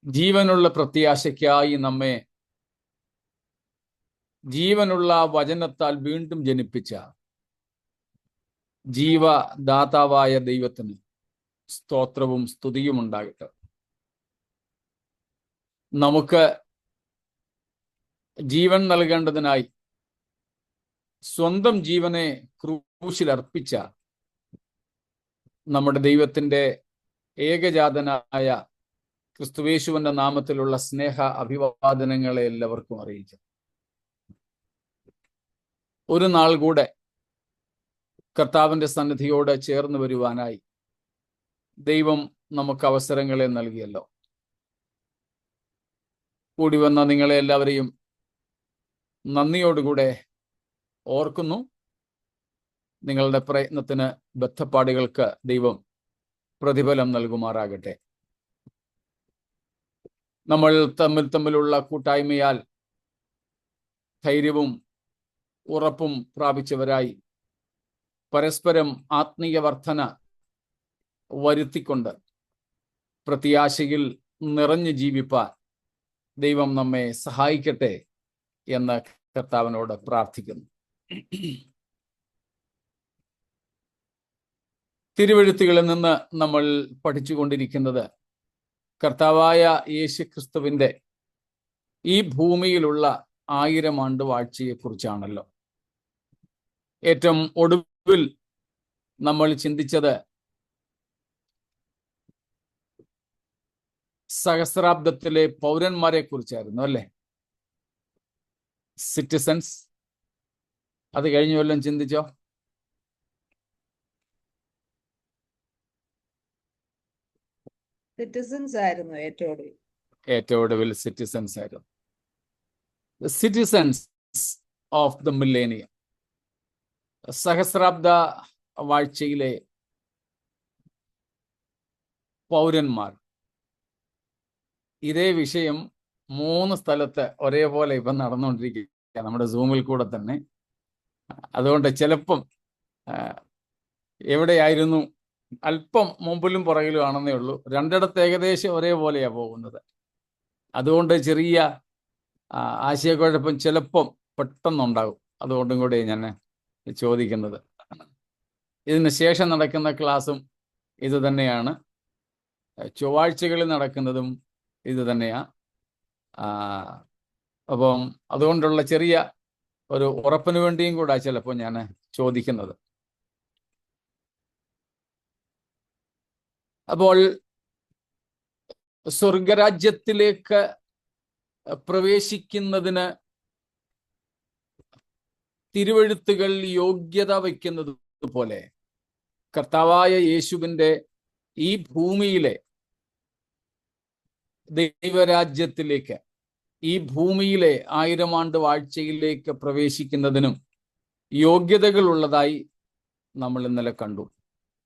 ജീവനുള്ള പ്രത്യാശയ്ക്കായി നമ്മെ ജീവനുള്ള വചനത്താൽ വീണ്ടും ജനിപ്പിച്ച ജീവദാതാവായ ദൈവത്തിന് സ്തോത്രവും സ്തുതിയും ഉണ്ടാകട്ടെ. നമുക്ക് ജീവൻ നൽകേണ്ടതിനായി സ്വന്തം ജീവനെ ക്രൂശിൽ അർപ്പിച്ച നമ്മുടെ ദൈവത്തിന്റെ ഏകജാതനായ ക്രിസ്തുയേശുവിന്റെ നാമത്തിലുള്ള സ്നേഹ അഭിവാദനങ്ങളെ എല്ലാവർക്കും അറിയിക്കും. ഒരു നാൾ കൂടെ കർത്താവിന്റെ സന്നിധിയോട് ചേർന്ന് വരുവാനായി ദൈവം നമുക്ക് അവസരങ്ങളെ നൽകിയല്ലോ. കൂടി വന്ന നിങ്ങളെ എല്ലാവരെയും നന്ദിയോടുകൂടെ ഓർക്കുന്നു. നിങ്ങളുടെ പ്രയത്നത്തിന് ബദ്ധപ്പാടുകൾക്ക് ദൈവം പ്രതിഫലം നൽകുമാറാകട്ടെ. നമ്മൾ തമ്മിലുള്ള കൂട്ടായ്മയാൽ ധൈര്യവും ഉറപ്പും പ്രാപിച്ചവരായി പരസ്പരം ആത്മീയ വർധന വരുത്തിക്കൊണ്ട് പ്രത്യാശയിൽ നിറഞ്ഞു ജീവിപ്പാൻ ദൈവം നമ്മെ സഹായിക്കട്ടെ എന്ന് കർത്താവിനോട് പ്രാർത്ഥിക്കുന്നു. തിരുവെഴുത്തുകളിൽ നിന്ന് നമ്മൾ പഠിച്ചുകൊണ്ടിരിക്കുന്നത് കർത്താവായ യേശു ക്രിസ്തുവിന്റെ ഈ ഭൂമിയിലുള്ള 1000 ആണ്ട് വാഴ്ചയെക്കുറിച്ചാണല്ലോ. ഏറ്റവും ഒടുവിൽ നമ്മൾ ചിന്തിച്ചത് സഹസ്രാബ്ദത്തിലെ പൗരന്മാരെ കുറിച്ചായിരുന്നു അല്ലേ? സിറ്റിസൺസ്. അത് കഴിഞ്ഞ കൊല്ലം ചിന്തിച്ചോ? സിറ്റിസൺസ് ആയിരുന്നു ഏറ്റവും ഒടുവിൽ സിറ്റിസൺസ് ആയിരുന്നു. Citizens of the millennium. സഹസ്രാബ്ദ വാഴ്ചയിലെ പൗരന്മാർ. ഇതേ വിഷയം 3 സ്ഥലത്ത് ഒരേപോലെ ഇപ്പം നടന്നുകൊണ്ടിരിക്കുക നമ്മുടെ സൂമിൽ കൂടെ തന്നെ. അതുകൊണ്ട് ചിലപ്പം എവിടെയായിരുന്നു അല്പം മുമ്പിലും പുറകിലും ആണെന്നേ ഉള്ളൂ. 2 ഏകദേശം ഒരേപോലെയാണ് പോകുന്നത്. അതുകൊണ്ട് ചെറിയ ആശയക്കുഴപ്പം ചിലപ്പം പെട്ടെന്നുണ്ടാകും. അതുകൊണ്ടും കൂടെ ഞാൻ ചോദിക്കുന്നത്. ഇതിന് ശേഷം നടക്കുന്ന ക്ലാസ്സും ഇത് തന്നെയാണ്. ചൊവ്വാഴ്ചകളിൽ നടക്കുന്നതും ഇത് തന്നെയാണ്. അപ്പം അതുകൊണ്ടുള്ള ചെറിയ ഒരു ഉറപ്പിന് വേണ്ടിയും കൂടെ ചിലപ്പോൾ ഞാൻ ചോദിക്കുന്നത്. അപ്പോൾ സ്വർഗരാജ്യത്തിലേക്ക് പ്രവേശിക്കുന്നതിന് തിരുവെഴുത്തുകൾ യോഗ്യത വയ്ക്കുന്നത് പോലെ കർത്താവായ യേശുവിൻ്റെ ഈ ഭൂമിയിലെ ദൈവരാജ്യത്തിലേക്ക്, ഈ ഭൂമിയിലെ 1000 ആണ്ട് വാഴ്ചയിലേക്ക് പ്രവേശിക്കുന്നതിനും യോഗ്യതകളുള്ളതായി നമ്മൾ ഇന്നലെ കണ്ടു.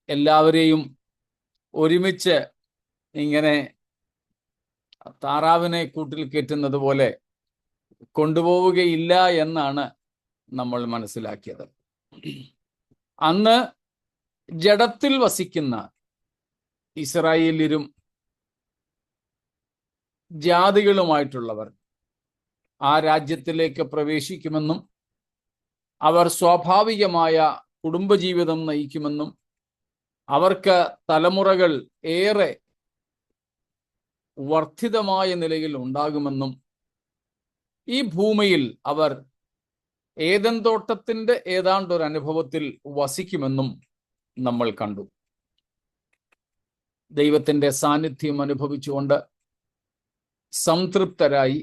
എല്ലാവരെയും ഒരുമിച്ച് ഇങ്ങനെ താറാവിനെ കൂട്ടിൽ കയറ്റുന്നത് പോലെ കൊണ്ടുപോവുകയില്ല എന്നാണ് നമ്മൾ മനസ്സിലാക്കിയത്. അന്ന് ജഡത്തിൽ വസിക്കുന്ന ഇസ്രായേല്യരും ജാതികളുമായിട്ടുള്ളവർ ആ രാജ്യത്തിലേക്ക് പ്രവേശിക്കുമെന്നും അവർ സ്വാഭാവികമായ കുടുംബജീവിതം നയിക്കുമെന്നും അവർക്ക് തലമുറകൾ ഏറെ വർദ്ധിതമായ നിലയിൽ ഉണ്ടാകുമെന്നും ഈ ഭൂമിയിൽ അവർ ഏദൻ തോട്ടത്തിന്റെ ഏതാണ്ടൊരു അനുഭവത്തിൽ വസിക്കുമെന്നും നമ്മൾ കണ്ടു. ദൈവത്തിന്റെ സാന്നിധ്യം അനുഭവിച്ചുകൊണ്ട് സംതൃപ്തരായി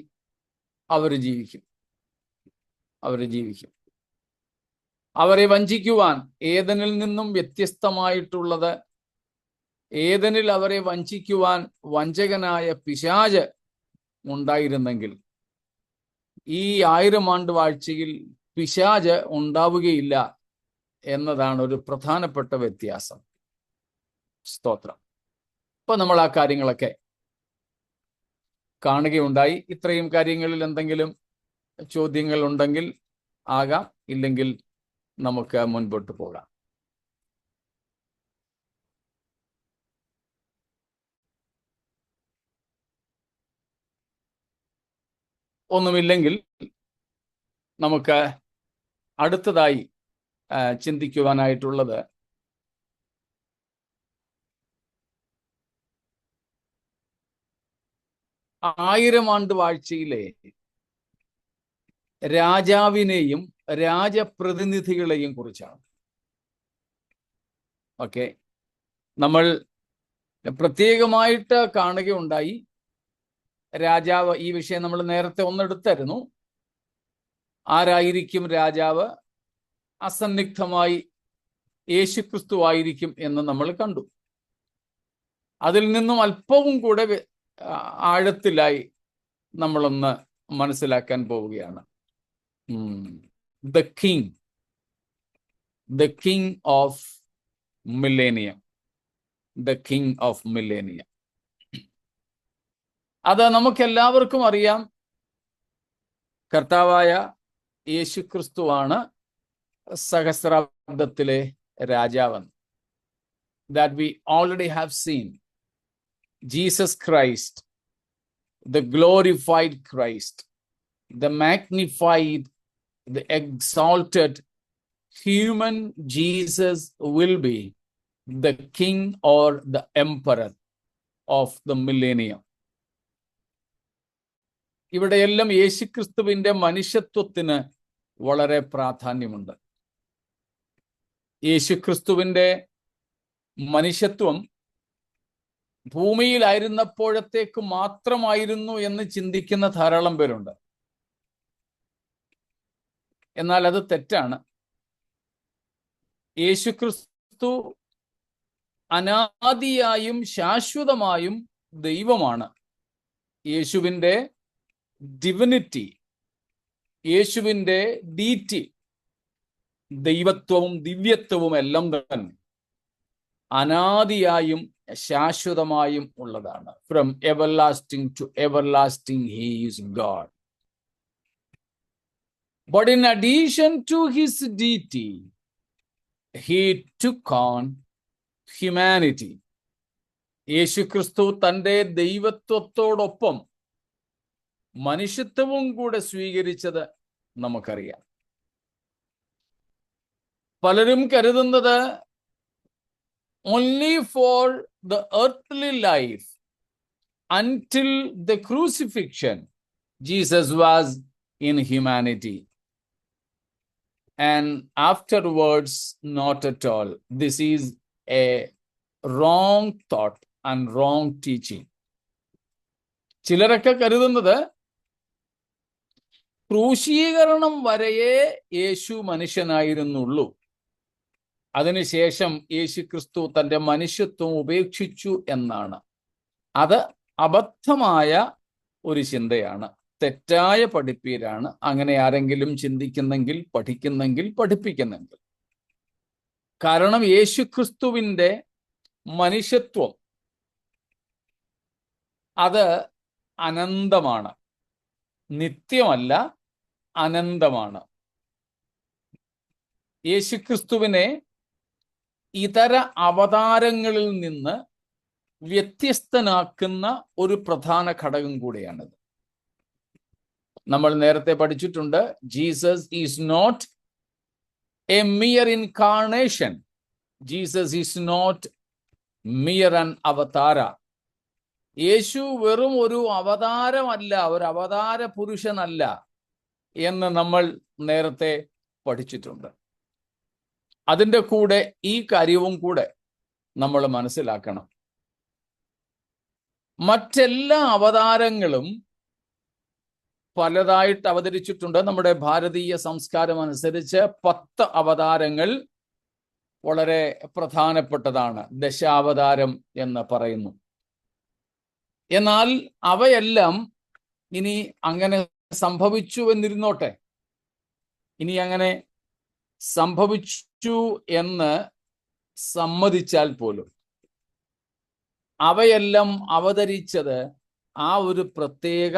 അവർ ജീവിക്കും. അവരെ വഞ്ചിക്കുവാൻ ഏദനിൽ നിന്നും വ്യത്യസ്തമായിട്ടുള്ളത്, ഏദനിൽ അവരെ വഞ്ചിക്കുവാൻ വഞ്ചകനായ പിശാച് ഉണ്ടായിരുന്നെങ്കിൽ ഈ 1000 ആണ്ട് വാഴ്ചയിൽ പിശാച് ഉണ്ടാവുകയില്ല എന്നതാണ് ഒരു പ്രധാനപ്പെട്ട വ്യത്യാസം. സ്തോത്രം. ഇപ്പൊ നമ്മൾ ആ കാര്യങ്ങളൊക്കെ കാണുകയുണ്ടായി. ഇത്രയും കാര്യങ്ങളിൽ എന്തെങ്കിലും ചോദ്യങ്ങൾ ഉണ്ടെങ്കിൽ ആകാം, ഇല്ലെങ്കിൽ നമുക്ക് മുൻപോട്ട് പോകാം. ഒന്നുമില്ലെങ്കിൽ നമുക്ക് അടുത്തതായി ചിന്തിക്കുവാനായിട്ടുള്ളത് ആയിരം ആണ്ട് വാഴ്ചയിലെ രാജാവിനെയും രാജപ്രതിനിധികളെയും കുറിച്ചാണ്. ഓക്കെ, നമ്മൾ പ്രത്യേകമായിട്ട് കാണുകയുണ്ടായി. രാജാവ്, ഈ വിഷയം നമ്മൾ നേരത്തെ ഒന്നെടുത്തായിരുന്നു. ആരായിരിക്കും രാജാവ്? അസന്നിഗ്ധമായി യേശുക്രിസ്തു ആയിരിക്കും എന്ന് നമ്മൾ കണ്ടു. അതിൽ നിന്നും അല്പവും കൂടെ ആഴത്തിലായി നമ്മളൊന്ന് മനസ്സിലാക്കാൻ പോവുകയാണ്. The king of millennium. The king of millennium. അത് നമുക്കെല്ലാവർക്കും അറിയാം. കർത്താവായ യേശുക്രിസ്തുവാണ് സഹസ്രാബ്ദത്തിലെ രാജാവെന്ന്. That we already have seen. Jesus Christ, the glorified Christ, the magnified, the exalted human Jesus will be the king or the emperor of the millennium. ഇവിടെയെല്ലാം യേശുക്രിസ്തുവിന്റെ മനുഷ്യത്വത്തിന് വളരെ പ്രാധാന്യമുണ്ട്. യേശുക്രിസ്തുവിന്റെ മനുഷ്യത്വം ഭൂമിയിലായിരുന്നപ്പോഴത്തേക്ക് മാത്രമായിരുന്നു എന്ന് ചിന്തിക്കുന്ന ധാരാളം പേരുണ്ട്. എന്നാൽ അത് തെറ്റാണ്. യേശുക്രിസ്തു അനാദിയായും ശാശ്വതമായും ദൈവമാണ്. യേശുവിൻ്റെ ഡിവിനിറ്റി, യേശുവിൻ്റെ ഡീറ്റി, ദൈവത്വവും ദിവ്യത്വവും എല്ലാം തന്നെ അനാദിയായും ശാശ്വതമായും ഉള്ളതാണ്. From everlasting to everlasting he is God. But in addition to his deity, he took on humanity. യേശുക്രിസ്തു തൻ്റെ ദൈവത്വത്തോടൊപ്പം മനുഷ്യത്വവും കൂടെ സ്വീകരിച്ചത് നമുക്കറിയാം. പലരും കരുതുന്നത് only for the earthly life until the crucifixion Jesus was in humanity, and afterwards not at all. This is a wrong thought and wrong teaching. ചിലരൊക്കെ കരുതുന്നത് ക്രൂശീകരണം വരെയേ യേശു മനുഷ്യനായിരുന്നുള്ളൂ, അതിനുശേഷം യേശുക്രിസ്തു തൻ്റെ മനുഷ്യത്വം ഉപേക്ഷിച്ചു എന്നാണ്. അത് അബദ്ധമായ ഒരു ചിന്തയാണ്, തെറ്റായ പഠിപ്പീരാണ്. അങ്ങനെ ആരെങ്കിലും ചിന്തിക്കുന്നെങ്കിൽ, പഠിക്കുന്നെങ്കിൽ, പഠിപ്പിക്കുന്നെങ്കിൽ. കാരണം യേശുക്രിസ്തുവിൻ്റെ മനുഷ്യത്വം അത് അനന്തമാണ്, നിത്യമല്ല, അനന്തമാണ്. യേശുക്രിസ്തുവിനെ ഇതര അവതാരങ്ങളിൽ നിന്ന് വ്യത്യസ്തനാക്കുന്ന ഒരു പ്രധാന ഘടകം കൂടിയാണിത്. നമ്മൾ നേരത്തെ പഠിച്ചിട്ടുണ്ട്, Jesus is not a mere incarnation. Jesus is not mere an avatara. യേശു വെറും ഒരു അവതാരമല്ല, ഒരു അവതാര പുരുഷനല്ല എന്ന് നമ്മൾ നേരത്തെ പഠിച്ചിട്ടുണ്ട്. അതിൻ്റെ കൂടെ ഈ കാര്യവും കൂടെ നമ്മൾ മനസ്സിലാക്കണം. മറ്റെല്ലാ അവതാരങ്ങളും പലതായിട്ട് അവതരിച്ചിട്ടുണ്ട്. നമ്മുടെ ഭാരതീയ സംസ്കാരം അനുസരിച്ച് 10 അവതാരങ്ങൾ വളരെ പ്രധാനപ്പെട്ടതാണ്, ദശാവതാരം എന്ന് പറയുന്നു. എന്നാൽ അവയെല്ലാം ഇനി അങ്ങനെ സംഭവിച്ചു എന്നിരുന്നോട്ടെ, ഇനി അങ്ങനെ സംഭവിച്ചു എന്ന് സമ്മതിച്ചാൽ പോലും അവയെല്ലാം അവതരിച്ചത് ആ ഒരു പ്രത്യേക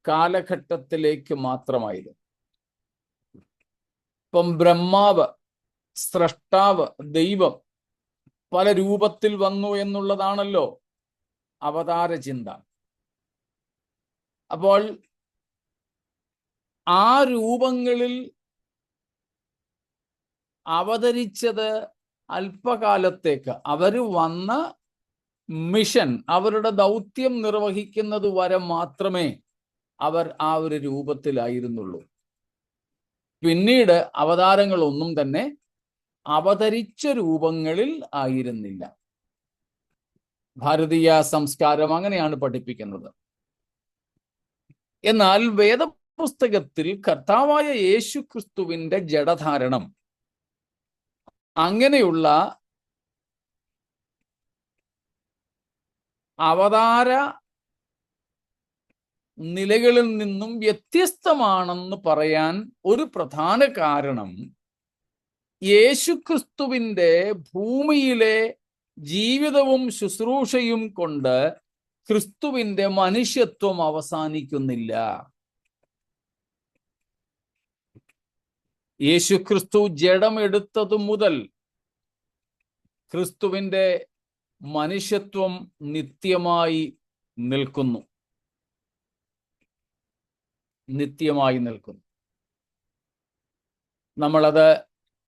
കാലഘട്ടത്തിലേക്ക് മാത്രമായിരുന്നു. ഇപ്പം ബ്രഹ്മാവ്, സ്രഷ്ടാവ്, ദൈവം പല രൂപത്തിൽ വന്നു എന്നുള്ളതാണല്ലോ അവതാര ചിന്ത. അപ്പോൾ ആ രൂപങ്ങളിൽ അവതരിച്ചത് അല്പകാലത്തേക്ക്. അവർ വന്ന മിഷൻ, അവരുടെ ദൗത്യം നിർവഹിക്കുന്നത് വരെ മാത്രമേ അവർ ആ ഒരു രൂപത്തിലായിരുന്നുള്ളൂ. പിന്നീട് അവതാരങ്ങളൊന്നും തന്നെ അവതരിച്ച രൂപങ്ങളിൽ ആയിരുന്നില്ല. ഭാരതീയ സംസ്കാരം അങ്ങനെയാണ് പഠിപ്പിക്കുന്നത്. എന്നാൽ വേദപുസ്തകത്തിൽ കർത്താവായ യേശു ക്രിസ്തുവിന്റെ ജഡധാരണം അങ്ങനെയുള്ള അവതാര നിലകളിൽ നിന്നും വ്യത്യസ്തമാണെന്ന് പറയാൻ ഒരു പ്രധാന കാരണം യേശുക്രിസ്തുവിന്റെ ഭൂമിയിലെ ജീവിതവും ശുശ്രൂഷയും കൊണ്ട് ക്രിസ്തുവിന്റെ മനുഷ്യത്വം അവസാനിക്കുന്നില്ല. യേശുക്രിസ്തു ജഡമെടുത്തതു മുതൽ ക്രിസ്തുവിന്റെ മനുഷ്യത്വം നിത്യമായി നിൽക്കുന്നു. നമ്മളത്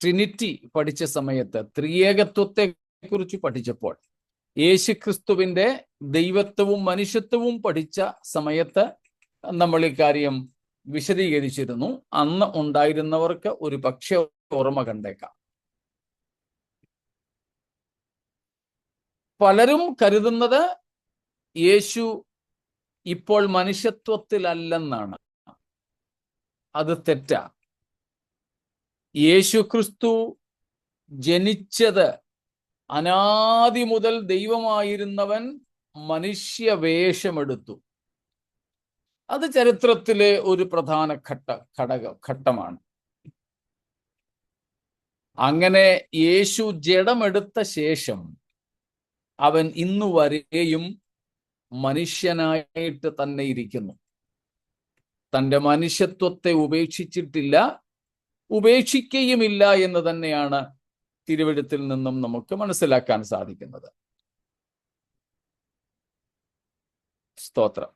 ട്രിനിറ്റി പഠിച്ച സമയത്ത്, ത്രിയേകത്വത്തെ കുറിച്ച് പഠിച്ചപ്പോൾ, യേശുക്രിസ്തുവിന്റെ ദൈവത്വവും മനുഷ്യത്വവും പഠിച്ച സമയത്ത് നമ്മൾ ഇക്കാര്യം വിശദീകരിച്ചിരുന്നു. അന്ന് ഉണ്ടായിരുന്നവർക്ക് ഒരു പക്ഷേ ഓർമ്മ കണ്ടേക്കാം. പലരും കരുതുന്നത് യേശു ഇപ്പോൾ മനുഷ്യത്വത്തിലല്ലെന്നാണ്. അത് തെറ്റാ. യേശു ക്രിസ്തു ജനിച്ചത് അനാദി മുതൽ ദൈവമായിരുന്നവൻ മനുഷ്യവേഷമെടുത്തു. അത് ചരിത്രത്തിലെ ഒരു പ്രധാന ഘട്ടമാണ്. അങ്ങനെ യേശു ജഡമെടുത്ത ശേഷം അവൻ ഇന്നുവരെയും മനുഷ്യനായിട്ട് തന്നെ ഇരിക്കുന്നു. തൻ്റെ മനുഷ്യത്വത്തെ ഉപേക്ഷിച്ചിട്ടില്ല, ഉപേക്ഷിക്കുകയുമില്ല എന്ന് തന്നെയാണ് തിരുവെഴുത്തിൽ നിന്നും നമുക്ക് മനസ്സിലാക്കാൻ സാധിക്കുന്നത്. സ്തോത്രം.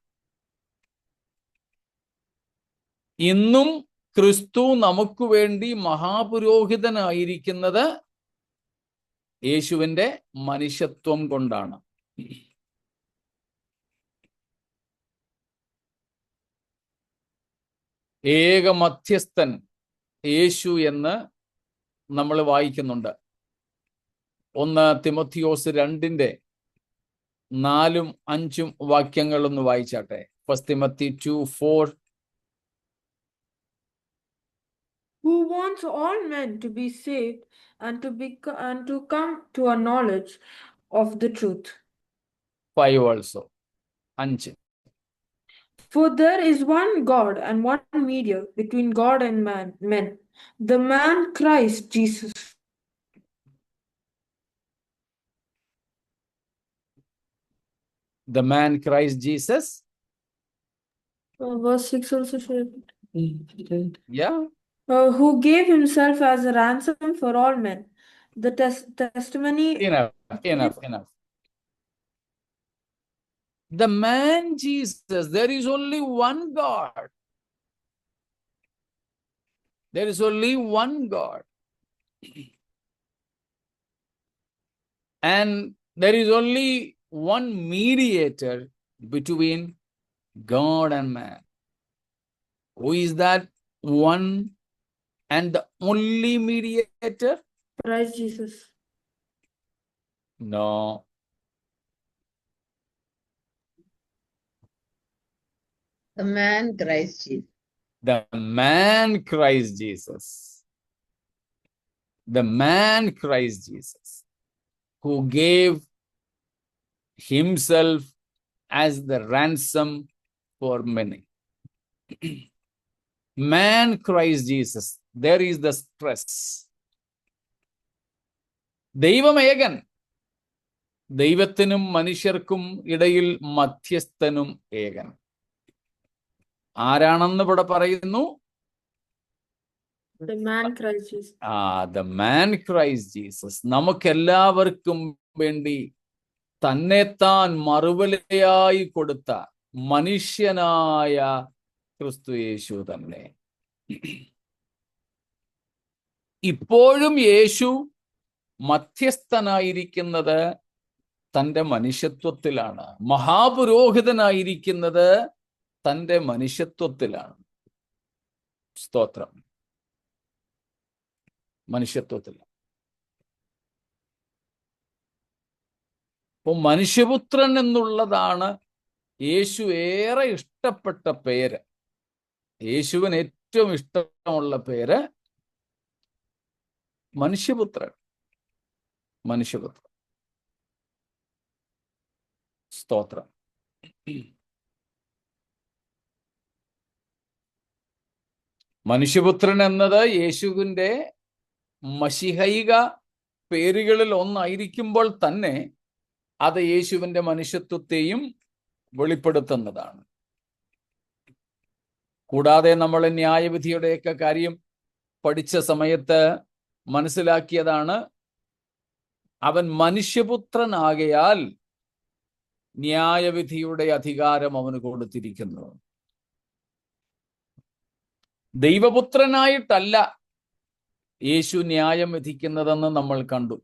ഇന്നും ക്രിസ്തു നമുക്ക് വേണ്ടി മഹാപുരോഹിതനായിരിക്കുന്നത് യേശുവിന്റെ മനുഷ്യത്വം കൊണ്ടാണ്. ഏക മധ്യസ്ഥൻ യേശു എന്ന് നമ്മൾ വായിക്കുന്നുണ്ട്. 1 Timotheos 2:4-5 വാക്യങ്ങളൊന്ന് വായിച്ചാട്ടെ. 1 Timothy 2:4. Who wants all men to be saved and to come to a knowledge of the truth. 5 also. 5. For there is one God and one mediator between God and men, the man Christ Jesus. The man Christ Jesus. Verse 6 also said. Yeah. Who gave himself as a ransom for all men. The testimony. Enough. The man Jesus, there is only one God. There is only one God. And there is only one mediator between God and man. Who is that one and the only mediator? Christ Jesus. No. The man Christ Jesus. The man Christ Jesus. The man Christ Jesus, who gave himself as the ransom for many. Man Christ Jesus. There is the stress. ദൈവമേകൻ, ദൈവത്തിനും മനുഷ്യർക്കും ഇടയിൽ മധ്യസ്ഥനും ഏകൻ. ആരാണെന്ന് ഇവിടെ പറയുന്നു? The man Christ Jesus. The man Christ Jesus. നമുക്കെല്ലാവർക്കും വേണ്ടി തന്നെത്താൻ മറുവിലയായി കൊടുത്ത മനുഷ്യനായ ക്രിസ്തു യേശു തന്നെ. ഇപ്പോഴും യേശു മധ്യസ്ഥനായിരിക്കുന്നത് തൻ്റെ മനുഷ്യത്വത്തിലാണ്. മഹാപുരോഹിതനായിരിക്കുന്നത് തൻ്റെ മനുഷ്യത്വത്തിലാണ്. സ്തോത്രം. മനുഷ്യത്വത്തിലാണ്. അപ്പോൾ മനുഷ്യപുത്രൻ എന്നുള്ളതാണ് യേശു ഏറെ ഇഷ്ടപ്പെട്ട പേര്. യേശുവിന് ഏറ്റവും ഇഷ്ടമുള്ള പേര് മനുഷ്യപുത്രൻ. മനുഷ്യപുത്രൻ. സ്തോത്രം. മനുഷ്യപുത്രൻ എന്നത് യേശുവിൻ്റെ മശിഹൈക പേരുകളിൽ ഒന്നായിരിക്കുമ്പോൾ തന്നെ അത് യേശുവിൻ്റെ മനുഷ്യത്വത്തെയും വെളിപ്പെടുത്തുന്നതാണ്. കൂടാതെ നമ്മൾ ന്യായവിധിയുടെയൊക്കെ കാര്യം പഠിച്ച സമയത്ത് മനസ്സിലാക്കിയതാണ്, അവൻ മനുഷ്യപുത്രനാകയാൽ ന്യായവിധിയുടെ അധികാരം അവന് കൊടുത്തിരിക്കുന്നു. ദൈവപുത്രനായിട്ടല്ല യേശു ന്യായം വിധിക്കുന്നതെന്ന് നമ്മൾ കണ്ടു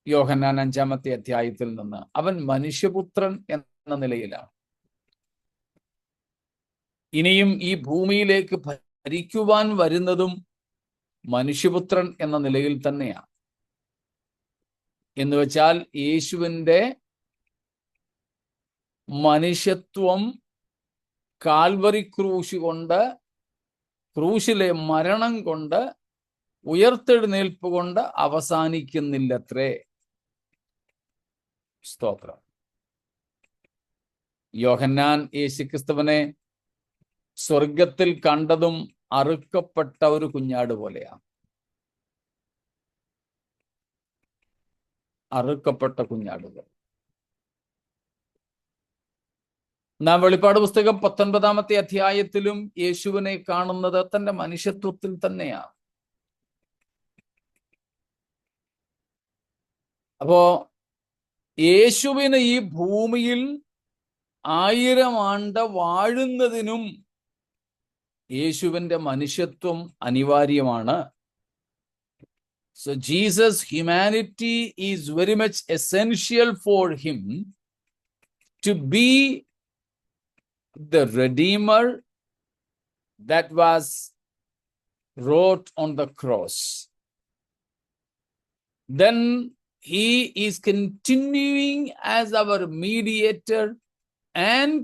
യോഹന്നാൻ 5-ാമത്തെ അധ്യായത്തിൽ നിന്ന്. അവൻ മനുഷ്യപുത്രൻ എന്ന നിലയിലാണ്. ഇനിയും ഈ ഭൂമിയിലേക്ക് ഭരിക്കുവാൻ വരുന്നതും മനുഷ്യപുത്രൻ എന്ന നിലയിൽ തന്നെയാണ്. എന്ന് വെച്ചാൽ യേശുവിൻ്റെ മനുഷ്യത്വം കാൽവറി ക്രൂശിലെ മരണം കൊണ്ട് ഉയർത്തെഴുന്നേൽപ്പ് കൊണ്ട് അവസാനിക്കുന്നില്ലത്രേ. സ്തോത്രം. യോഹന്നാൻ യേശുക്രിസ്തുവിനെ സ്വർഗത്തിൽ കണ്ടതും അറുക്കപ്പെട്ട ഒരു കുഞ്ഞാട് പോലെയാണ്. അറുക്കപ്പെട്ട കുഞ്ഞാടുകൾ. നാം വെളിപ്പാട് പുസ്തകം 19-ാമത്തെ അധ്യായത്തിലും യേശുവിനെ കാണുന്നത് തന്റെ മനുഷ്യത്വത്തിൽ തന്നെയാണ്. അപ്പോ യേശുവിന് ഈ ഭൂമിയിൽ 1000 ആണ്ട് വാഴുന്നതിനും യേശുവിൻ്റെ മനുഷ്യത്വം അനിവാര്യമാണ്. So Jesus' humanity is very much essential for him to be the Redeemer that was wrought on the cross. Then he is continuing as our mediator and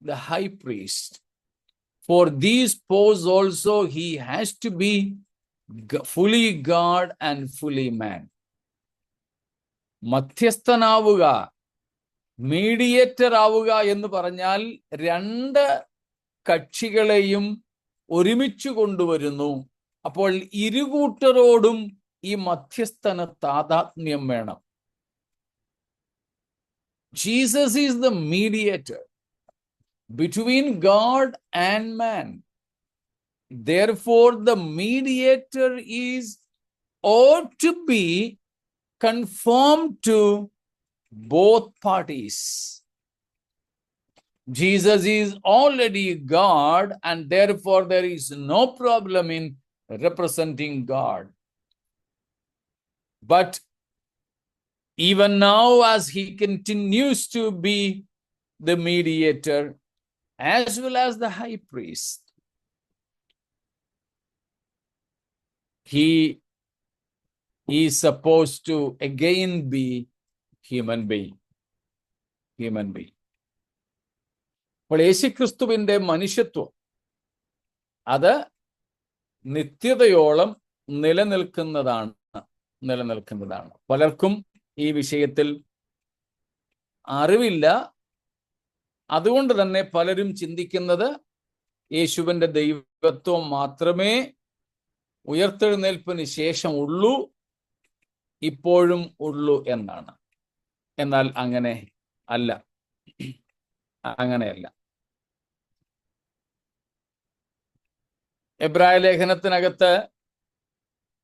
the high priest. For these posts also he has to be fully God and fully man. മധ്യസ്ഥനാവുക, mediator ആവുക എന്ന് പറഞ്ഞാൽ 2 കക്ഷികളെയും ഒരുമിച്ച് കൊണ്ടുവരുന്നു. അപ്പോൾ ഇരുകൂട്ടരോടും ഈ മധ്യസ്ഥന് താദാത്മ്യം വേണം. Jesus is the mediator between God and man. Therefore, the mediator ought to be conformed to both parties. Jesus is already God, and therefore there is no problem in representing God. But even now, as he continues to be the mediator as well as the high priest, he is supposed to again be human being. അപ്പോൾ യേശുക്രിസ്തുവിൻ്റെ മനുഷ്യത്വം അത് നിത്യതയോളം നിലനിൽക്കുന്നതാണ്. പലർക്കും ഈ വിഷയത്തിൽ അറിവില്ല. അതുകൊണ്ട് തന്നെ പലരും ചിന്തിക്കുന്നത് യേശുവിൻ്റെ ദൈവത്വം മാത്രമേ ഉയർത്തെഴുന്നേൽപ്പിന് ശേഷം ഉള്ളൂ, ഇപ്പോഴും ഉള്ളൂ എന്നാണ്. എന്നാൽ അങ്ങനെയല്ല. എബ്രായ ലേഖനത്തിനകത്ത്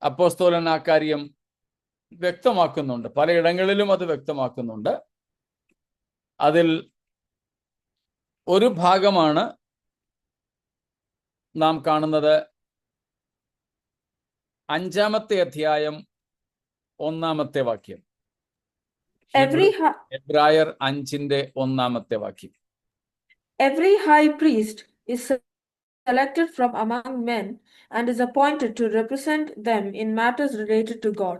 അപ്പോസ്തലൻ ആ കാര്യം വ്യക്തമാക്കുന്നുണ്ട്. പലയിടങ്ങളിലും അത് വ്യക്തമാക്കുന്നുണ്ട്. അതിൽ ഒരു ഭാഗമാണ് നാം കാണുന്നത് 5-ാമത്തെ അധ്യായം 1-ാമത്തെ വാക്യം. എബ്രായർ 5-ന്റെ 1-ാമത്തെ വാക്യം. Every high priest is selected from among men and is appointed to represent them in matters related to God,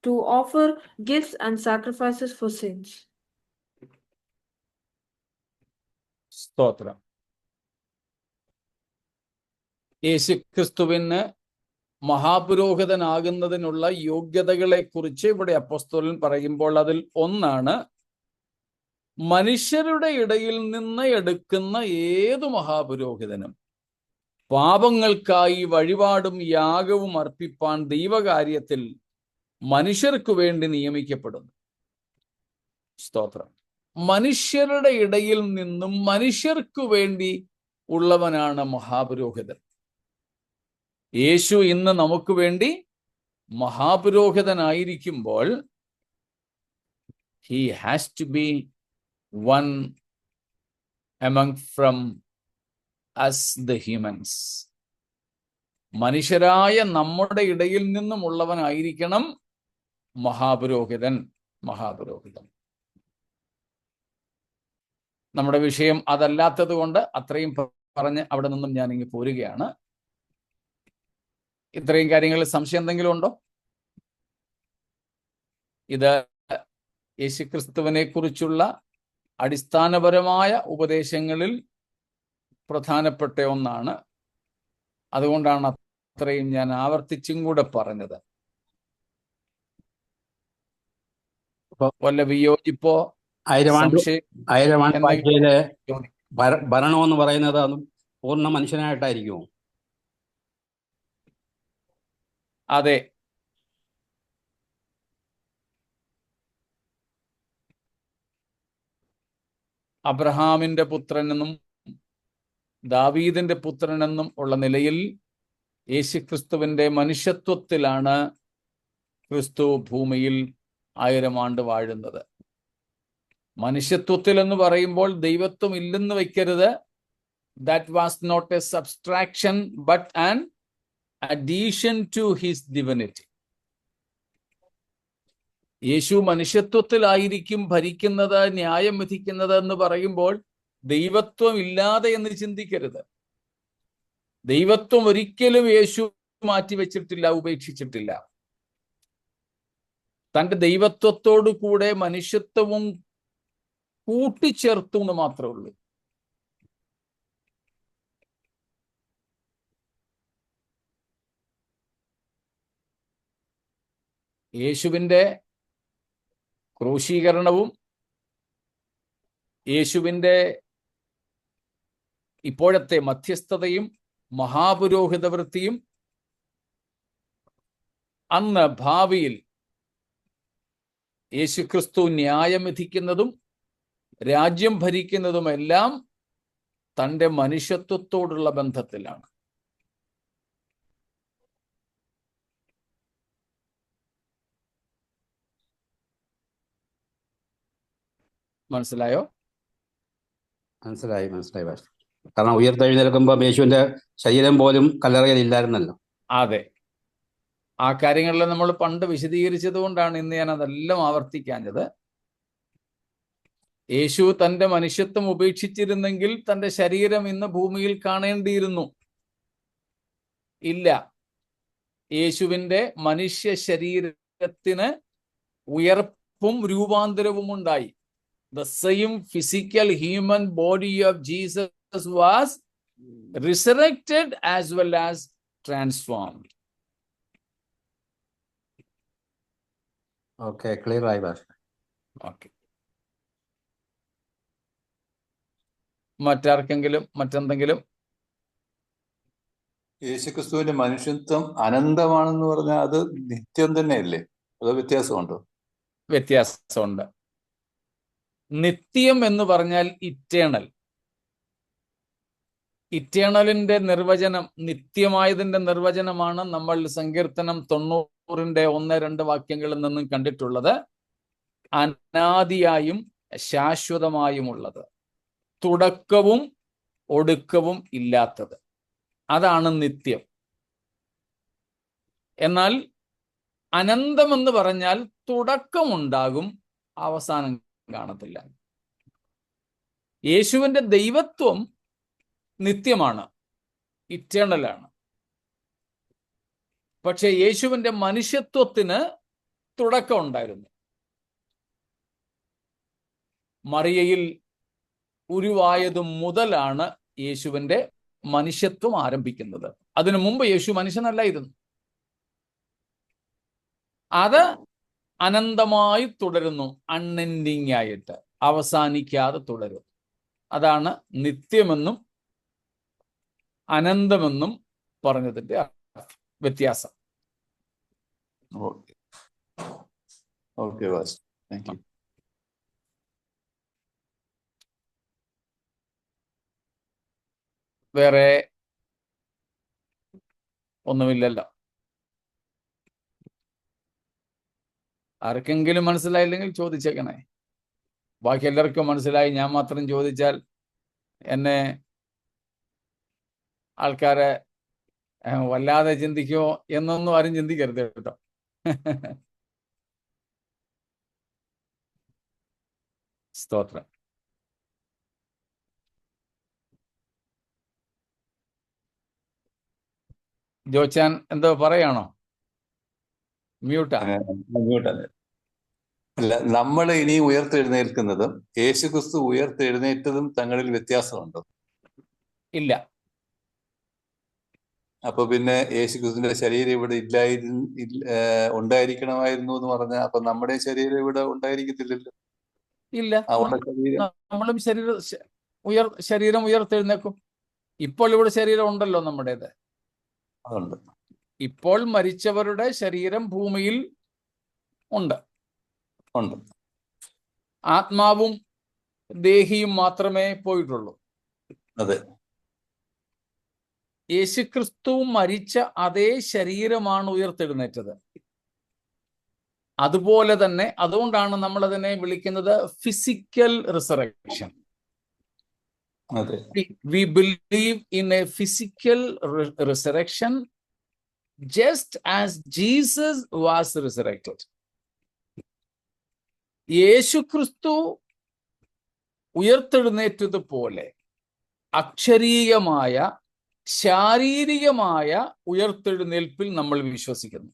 to offer gifts and sacrifices for sins. സ്തോത്രം. യേശുക്രിസ്തുവിന് മഹാപുരോഹിതനാകുന്നതിനുള്ള യോഗ്യതകളെ കുറിച്ച് ഇവിടെ അപ്പോസ്തലൻ പറയുമ്പോൾ അതിൽ ഒന്നാണ്, മനുഷ്യരുടെ ഇടയിൽ നിന്ന് എടുക്കുന്ന ഏതു മഹാപുരോഹിതനും പാപങ്ങൾക്കായി വഴിപാടും യാഗവും അർപ്പിപ്പാൻ ദൈവകാര്യത്തിൽ മനുഷ്യർക്കു വേണ്ടി നിയമിക്കപ്പെടുന്നു. സ്തോത്രം. മനുഷ്യരുടെ ഇടയിൽ നിന്നും മനുഷ്യർക്കു വേണ്ടി ഉള്ളവനാണ് മഹാപുരോഹിതൻ. യേശു ഇന്ന് നമുക്ക് വേണ്ടി മഹാപുരോഹിതനായിരിക്കുമ്പോൾ he has to be one among from us the humans. മനുഷ്യരായ നമ്മുടെ ഇടയിൽ നിന്നും ഉള്ളവനായിരിക്കണം മഹാപുരോഹിതൻ. നമ്മുടെ വിഷയം അതല്ലാത്തത് കൊണ്ട് അത്രയും പറഞ്ഞ് അവിടെ നിന്നും ഞാൻ ഇങ്ങ് പോരുകയാണ്. ഇത്രയും കാര്യങ്ങളിൽ സംശയം എന്തെങ്കിലും ഉണ്ടോ? ഇത് യേശുക്രിസ്തുവിനെ കുറിച്ചുള്ള അടിസ്ഥാനപരമായ ഉപദേശങ്ങളിൽ പ്രധാനപ്പെട്ട ഒന്നാണ്. അതുകൊണ്ടാണ് അത്രയും ഞാൻ ആവർത്തിച്ചും കൂടെ പറഞ്ഞത്. വല്ല വിയോജിപ്പോ ഭരണം എന്ന് പറയുന്നത് അതും പൂർണ്ണ മനുഷ്യനായിട്ടായിരിക്കുമോ? അതെ. അബ്രഹാമിന്റെ പുത്രനെന്നും ദാവീദിന്റെ പുത്രനെന്നും ഉള്ള നിലയിൽ യേശുക്രിസ്തുവിന്റെ മനുഷ്യത്വത്തിലാണ് ക്രിസ്തു ഭൂമിയിൽ 1000 ആണ്ട് വാഴുന്നത്. മനുഷ്യത്വത്തിൽ എന്ന് പറയുമ്പോൾ ദൈവത്വം ഇല്ലെന്ന് വയ്ക്കരുത്. That was not a subtraction but an addition to his divinity. Yeshu മനുഷ്യത്വത്തിലായിരിക്കും ഭരിക്കുന്നത്, ന്യായം വിധിക്കുന്നത് എന്ന് പറയുമ്പോൾ ദൈവത്വം ഇല്ലാതെ എന്ന് ചിന്തിക്കരുത്. ദൈവത്വം ഒരിക്കലും യേശു മാറ്റിവെച്ചിട്ടില്ല, ഉപേക്ഷിച്ചിട്ടില്ല. തൻ്റെ ദൈവത്വത്തോടു കൂടെ മനുഷ്യത്വവും കൂട്ടിച്ചേർത്തു എന്ന് മാത്രമേ ഉള്ളൂ. യേശുവിൻ്റെ ക്രൂശീകരണവും യേശുവിൻ്റെ ഇപ്പോഴത്തെ മധ്യസ്ഥതയും മഹാപുരോഹിത വൃത്തിയും അന്ന് ഭാവിയിൽ യേശുക്രിസ്തു ന്യായം വിധിക്കുന്നതും രാജ്യം ഭരിക്കുന്നതുമെല്ലാം തൻ്റെ മനുഷ്യത്വത്തോടുള്ള ബന്ധത്തിലാണ്. മനസ്സിലായോ? മനസ്സിലായി. കാരണം ഉയർത്തെഴുന്നേൽക്കുമ്പോൾ യേശുവിന്റെ ശരീരം പോലും കല്ലറയിൽ ഇല്ലായിരുന്നല്ലോ. അതെ, ആ കാര്യങ്ങളിൽ നമ്മൾ പണ്ട് വിശദീകരിച്ചത് കൊണ്ടാണ് ഇന്ന് ഞാൻ അതെല്ലാം ആവർത്തിക്കാഞ്ഞത്. യേശു തൻ്റെ മനുഷ്യത്വം ഉപേക്ഷിച്ചിരുന്നെങ്കിൽ തൻ്റെ ശരീരം ഇന്ന് ഭൂമിയിൽ കാണേണ്ടിയിരുന്നു. ഇല്ല, യേശുവിൻ്റെ മനുഷ്യ ശരീരത്തിന് ഉയർപ്പും രൂപാന്തരവും ഉണ്ടായി. The same physical human body of Jesus was resurrected as well as transformed. Okay, clear ആയി ഭാഷ. Okay. മറ്റാർക്കെങ്കിലും മറ്റെന്തെങ്കിലും? യേശുക്രിസ്തുവിന്റെ മനുഷ്യത്വം അനന്തമാണെന്ന് പറഞ്ഞാൽ അത് നിത്യം തന്നെയല്ലേ? അതോ വ്യത്യാസമുണ്ടോ? വ്യത്യാസമുണ്ട്. നിത്യം എന്ന് പറഞ്ഞാൽ ഇറ്റേണൽ. ഇറ്റേണലിന്റെ നിർവചനം, നിത്യമായതിന്റെ നിർവചനമാണ് നമ്മൾ സങ്കീർത്തനം 90-ന്റെ 1-2 വാക്യങ്ങളിൽ നിന്നും കണ്ടിട്ടുള്ളത്. അനാദിയായും ശാശ്വതമായുമുള്ളത്. തുടക്കവും ഒടുക്കവും ഇല്ലാത്തത്. അതാണ് നിത്യം. എന്നാൽ അനന്തമെന്ന് പറഞ്ഞാൽ തുടക്കമുണ്ടാകും, അവസാനം കാണത്തില്ല. യേശുവിൻ്റെ ദൈവത്വം നിത്യമാണ്, ഇറ്റേണലാണ്. പക്ഷെ യേശുവിൻ്റെ മനുഷ്യത്വത്തിന് തുടക്കം ഉണ്ടായിരുന്നു. മറിയയിൽ ഉരുവായത് മുതലാണ് യേശുവിൻ്റെ മനുഷ്യത്വം ആരംഭിക്കുന്നത്. അതിനു മുമ്പ് യേശു മനുഷ്യനല്ലായിരുന്നു. അത് അനന്തമായി തുടരുന്നു, അൺഎൻഡിങ് ആയിട്ട്, അവസാനിക്കാതെ തുടരും. അതാണ് നിത്യമെന്നും അനന്തമെന്നും പറഞ്ഞതിന്റെ വ്യത്യാസം. Okay okay pastor, thank you. വേറെ ഒന്നുമില്ലല്ലോ. ആർക്കെങ്കിലും മനസ്സിലായില്ലെങ്കിൽ ചോദിച്ചേക്കണേ. ബാക്കി എല്ലാവർക്കും മനസ്സിലായി, ഞാൻ മാത്രം ചോദിച്ചാൽ എന്നെ ആൾക്കാരെ വല്ലാതെ ചിന്തിക്കുമോ എന്നൊന്നും ആരും ചിന്തിക്കരുത് കേട്ടോ. സ്തോത്രം. ജോച്ചാൻ എന്തോ പറയാണോ? മ്യൂട്ടാ. അല്ല, നമ്മൾ ഇനി ഉയർത്തെഴുന്നേൽക്കുന്നതും യേശുക്രിസ്തു ഉയർത്തെഴുന്നേറ്റതും തങ്ങളിൽ വ്യത്യാസമുണ്ടോ? ഇല്ല. അപ്പൊ പിന്നെ യേശുക്രിസ്തുവിന്റെ ശരീരം ഇവിടെ ഉണ്ടായിരിക്കണമായിരുന്നു എന്ന് പറഞ്ഞാൽ അപ്പൊ നമ്മുടെ ശരീരം ഇവിടെ ഉണ്ടായിരിക്കത്തില്ലല്ലോ. ഇല്ല, അവിടെ ശരീരം നമ്മളും ശരീരം ഉയർത്തെഴുന്നേക്കും. ഇപ്പോൾ ഇവിടെ ശരീരം ഉണ്ടല്ലോ നമ്മുടേത്. അതുണ്ട്. ഇപ്പോൾ മരിച്ചവരുടെ ശരീരം ഭൂമിയിൽ ഉണ്ട്. ആത്മാവും ദേഹിയും മാത്രമേ പോയിട്ടുള്ളൂ. അതെ. യേശുക്രിസ്തു മരിച്ച അതേ ശരീരമാണ് ഉയർത്തെഴുന്നേറ്റത്. അതുപോലെ തന്നെ, അതുകൊണ്ടാണ് നമ്മൾ അതിനെ വിളിക്കുന്നത് ഫിസിക്കൽ റിസറക്ഷൻ. അതെ. We believe in a physical resurrection just as Jesus was resurrected. യേശുക്രിസ്തു ഉയർത്തെഴുന്നേറ്റതുപോലെ അക്ഷരീയമായ ശാരീരികമായ ഉയർത്തെഴുന്നേൽപ്പിൽ നമ്മൾ വിശ്വസിക്കുന്നു.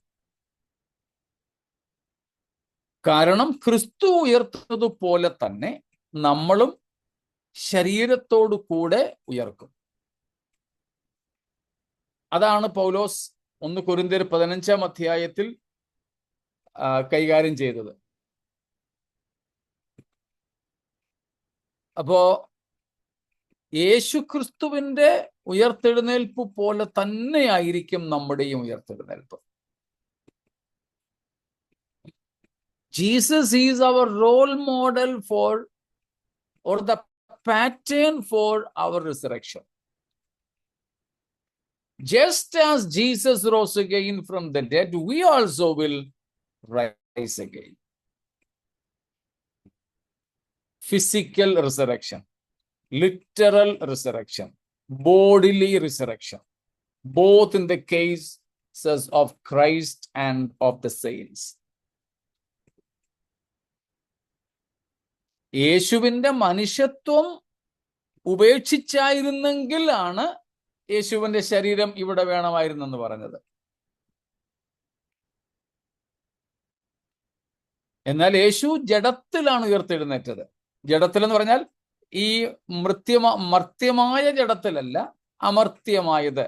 കാരണം ക്രിസ്തു ഉയർത്തതുപോലെ തന്നെ നമ്മളും ശരീരത്തോടു കൂടെ ഉയർക്കും. അതാണ് പൗലോസ് 1 കൊരിന്ത്യർ 15-ാം അധ്യായത്തിൽ കൈകാര്യം ചെയ്തത്. അപ്പോ യേശുക്രിസ്തുവിന്റെ ഉയർത്തെഴുന്നേൽപ്പ് പോലെ തന്നെയായിരിക്കും നമ്മുടെയും ഉയർത്തെഴുന്നേൽപ്പ്. Jesus is our role model or the pattern for our resurrection. Just as Jesus rose again from the dead, we also will rise again. Physical resurrection, literal resurrection, bodily resurrection, both in the cases of Christ and of the saints. യേശുവിന്റെ മനുഷ്യത്വം ഉപേക്ഷിച്ചായിരുന്നെങ്കിലാണ് യേശുവിന്റെ ശരീരം ഇവിടെ വേണമായിരുന്നെന്ന് പറഞ്ഞത്. എന്നാൽ യേശു ജഡത്തിലാണ് ഉയർത്തെഴുന്നേറ്റത്. ജഡത്തിൽ എന്ന് പറഞ്ഞാൽ ഈ മർത്യമായ ജഡത്തിലല്ല, അമർത്യമായത്.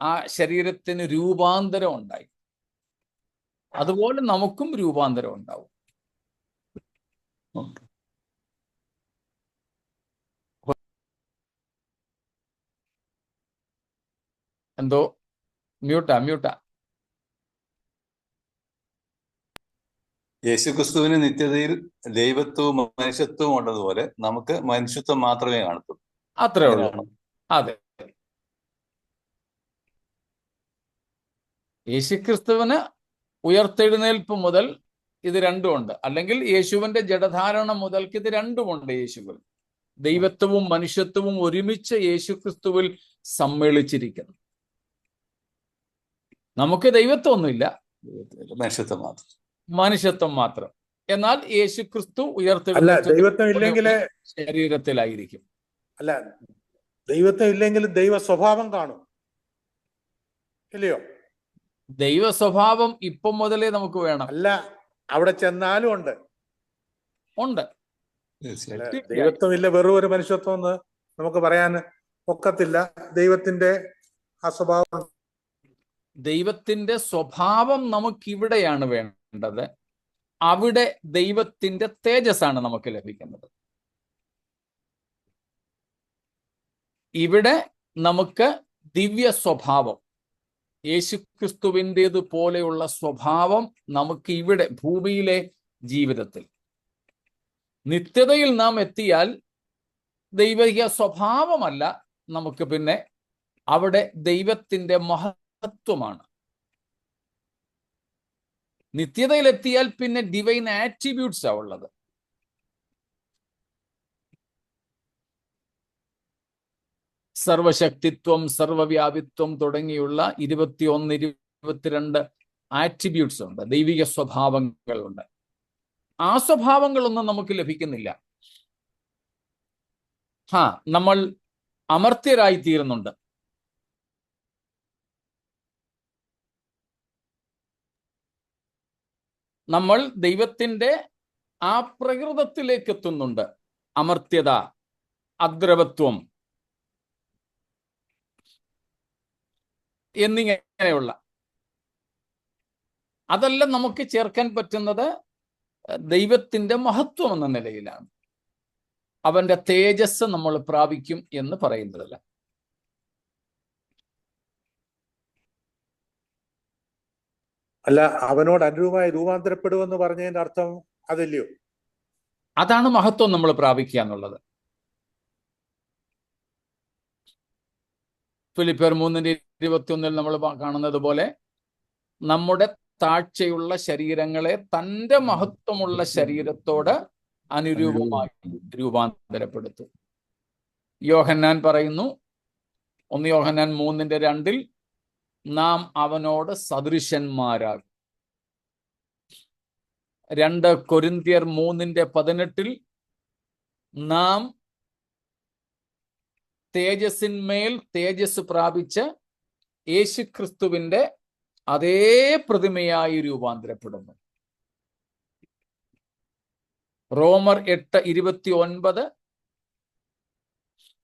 ആ ശരീരത്തിന് രൂപാന്തരം ഉണ്ടായി. അതുപോലെ നമുക്കും രൂപാന്തരം ഉണ്ടാവും. എന്തോ മ്യൂട്ടാ. യേശുക്രിസ്തുവിന് നിത്യതയിൽ ദൈവത്വവും മനുഷ്യത്വവും ഉള്ളതുപോലെ നമുക്ക് മനുഷ്യത്വം മാത്രമേ കാണത്തുള്ളൂ. അത്രേ ഉള്ളൂ. അതെ, യേശുക്രിസ്തുവിന് ഉയർത്തെഴുന്നേൽപ്പ് മുതൽ ഇത് രണ്ടുമുണ്ട്. അല്ലെങ്കിൽ യേശുവിന്റെ ജഡധാരണം മുതൽക്ക് ഇത് രണ്ടുമുണ്ട് യേശുവിൽ. ദൈവത്വവും മനുഷ്യത്വവും ഒരുമിച്ച് യേശുക്രിസ്തുവിൽ സമ്മേളിച്ചിരിക്കുന്നു. നമുക്ക് ദൈവത്വമൊന്നുമില്ല, മനുഷ്യത്വം മാത്രം. മനുഷ്യത്വം മാത്രം. എന്നാൽ യേശുക്രിസ്തു അല്ല, ഉയർത്തെഴുന്നേറ്റ ദൈവത്വം ഇല്ലെങ്കിൽ ശരീരത്തിലായിരിക്കും. അല്ല, ദൈവത്വം ഇല്ലെങ്കിൽ ദൈവ സ്വഭാവം കാണും, ഇല്ലയോ? ദൈവ സ്വഭാവം ഇപ്പം മുതലേ നമുക്ക് വേണം. അല്ല, അവിടെ ചെന്നാലും ഉണ്ട്. തീർച്ചയായിട്ടും. ദൈവത്വം ഇല്ല, വെറും ഒരു മനുഷ്യത്വം എന്ന് നമുക്ക് പറയാൻ ഒക്കത്തില്ല. ദൈവത്തിന്റെ ആ സ്വഭാവം, ദൈവത്തിന്റെ സ്വഭാവം നമുക്കിവിടെയാണ് വേണ്ടത്. അവിടെ ദൈവത്തിന്റെ തേജസ്സാണ് നമുക്ക് ലഭിക്കുന്നത്. ഇവിടെ നമുക്ക് ദിവ്യ സ്വഭാവം, യേശുക്രിസ്തുവിൻ്റേത് പോലെയുള്ള സ്വഭാവം നമുക്ക് ഇവിടെ ഭൂമിയിലെ ജീവിതത്തിൽ. നിത്യതയിൽ നാം എത്തിയാൽ ദൈവിക സ്വഭാവമല്ല നമുക്ക്, പിന്നെ അവിടെ ദൈവത്തിന്റെ മഹത്വമാണ്. നിത്യതയിലെത്തിയാൽ പിന്നെ ഡിവൈൻ ആട്രിബ്യൂട്ട്സാ ഉള്ളത്. സർവശക്തിത്വം, സർവവ്യാപിത്വം തുടങ്ങിയുള്ള 21-22 ആട്രിബ്യൂട്ട്സ് ഉണ്ട്, ദൈവിക സ്വഭാവങ്ങളുണ്ട്. ആ സ്വഭാവങ്ങളൊന്നും നമുക്ക് ലഭിക്കുന്നില്ല. നമ്മൾ അമർത്യരായി തീരുന്നുണ്ട്. നമ്മൾ ദൈവത്തിന്റെ ആ പ്രകൃതത്തിലേക്ക് എത്തുന്നുണ്ട്. അമർത്യത, അദ്രവത്വം എന്നിങ്ങനെയുള്ള അതെല്ലാം നമുക്ക് ചേർക്കാൻ പറ്റുന്നത് ദൈവത്തിന്റെ മഹത്വം എന്ന നിലയിലാണ്. അവന്റെ തേജസ് നമ്മൾ പ്രാപിക്കും എന്ന് പറയുന്നതല്ല. അല്ല, അവനോട് അനുരൂപമായി രൂപാന്തരപ്പെടുമെന്ന് പറഞ്ഞതിന്റെ അർത്ഥം അതല്ലയോ? അതാണ് മഹത്വം നമ്മൾ പ്രാപിക്കുക എന്നുള്ളത്. ഫിലിപ്പിയർ 3:21 നമ്മൾ കാണുന്നത് പോലെ നമ്മുടെ താഴ്ചയുള്ള ശരീരങ്ങളെ തന്റെ മഹത്വമുള്ള ശരീരത്തോട് അനുരൂപമായി രൂപാന്തരപ്പെടുത്തും. യോഹന്നാൻ പറയുന്നു, 1 യോഹന്നാൻ 3:2 നാം അവനോട് സദൃശന്മാരാകും. 2 കൊരിന്ത്യർ 3:18 നാം തേജസ്സിന്മേൽ തേജസ് പ്രാപിച്ച് യേശുക്രിസ്തുവിന്റെ അതേ പ്രതിമയായി രൂപാന്തരപ്പെടുന്നു. റോമർ 8:29,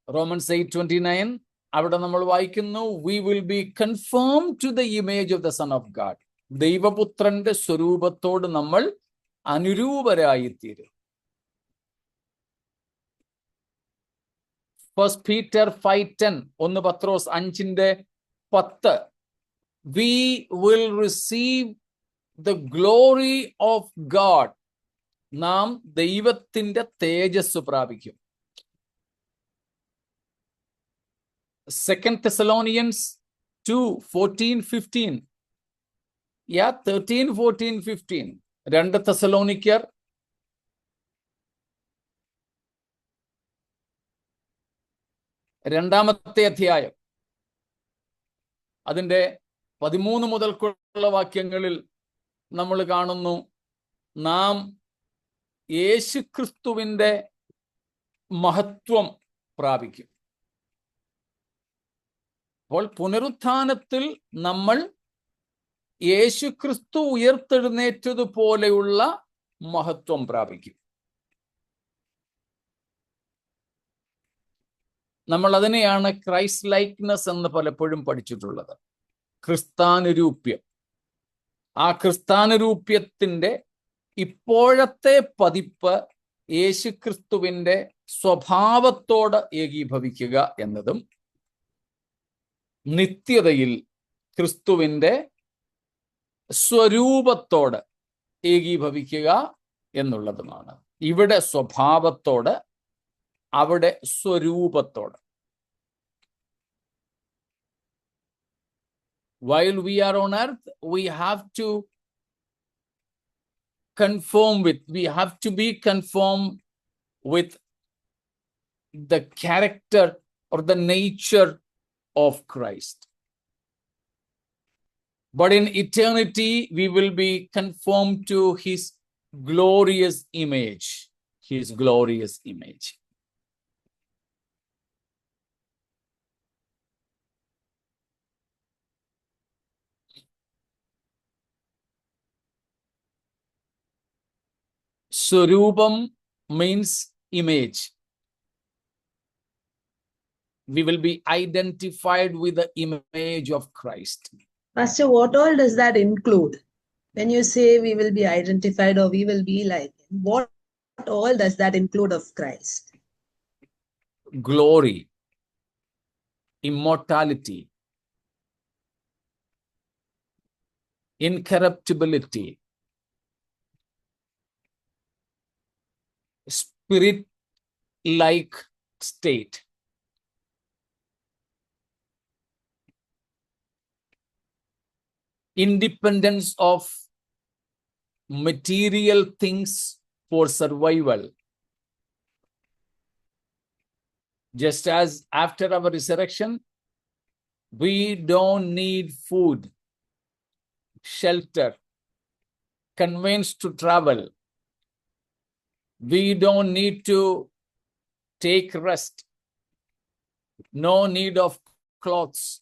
റോമൻസ് 8:29 അവിടെ നമ്മൾ വായിക്കുന്നു, we will be conformed to the image of the Son of God. ദൈവപുത്രന്റെ സ്വരൂപത്തോട് നമ്മൾ അനുരൂപരായിത്തീരും. 1 Peter 5:10, 1 Pathros 5:10 we will receive the glory of God. നാം ദൈവത്തിന്റെ തേജസ് പ്രാപിക്കും. 2 Thessalonians 2:14-15 13, 14, 15 2 തെസലോനിക്കർ 2-ാമത്തെ അധ്യായം അതിന്റെ 13 മുതൽക്കുള്ള വാക്യങ്ങളിൽ നമ്മൾ കാണുന്നു, നാം യേശുക്രിസ്തുവിന്റെ മഹത്വം പ്രാപിക്കും. അപ്പോൾ പുനരുത്ഥാനത്തിൽ നമ്മൾ യേശുക്രിസ്തു ഉയർത്തെഴുന്നേറ്റതുപോലെയുള്ള മഹത്വം പ്രാപിക്കും. നമ്മൾ അതിനെയാണ് ക്രൈസ്റ്റ് ലൈക്നെസ് എന്ന് പലപ്പോഴും പഠിച്ചിട്ടുള്ളത്, ക്രിസ്താനുരൂപ്യം. ആ ക്രിസ്താനുരൂപ്യത്തിന്റെ ഇപ്പോഴത്തെ പതിപ്പ് യേശുക്രിസ്തുവിന്റെ സ്വഭാവത്തോട് ഏകീഭവിക്കുക എന്നതും നിത്യതയിൽ ക്രിസ്തുവിന്റെ സ്വരൂപത്തോട് ഏകീഭവിക്കുക എന്നുള്ളതുമാണ്. ഇവിടെ സ്വഭാവത്തോട്, അവിടെ സ്വരൂപത്തോട്. While we are on earth, we have to conform with, we have to be conformed with the character or the nature of Christ. But in eternity, we will be conformed to his glorious image. His glorious image. Swarupam means image. We will be identified with the image of Christ. Pastor, what all does that include? When you say we will be identified or we will be like him, what all does that include of Christ? Glory, immortality, incorruptibility, spirit-like state. Independence of material things for survival. Just as after our resurrection, we don't need food, shelter, conveyance to travel. We don't need to take rest. No need of clothes.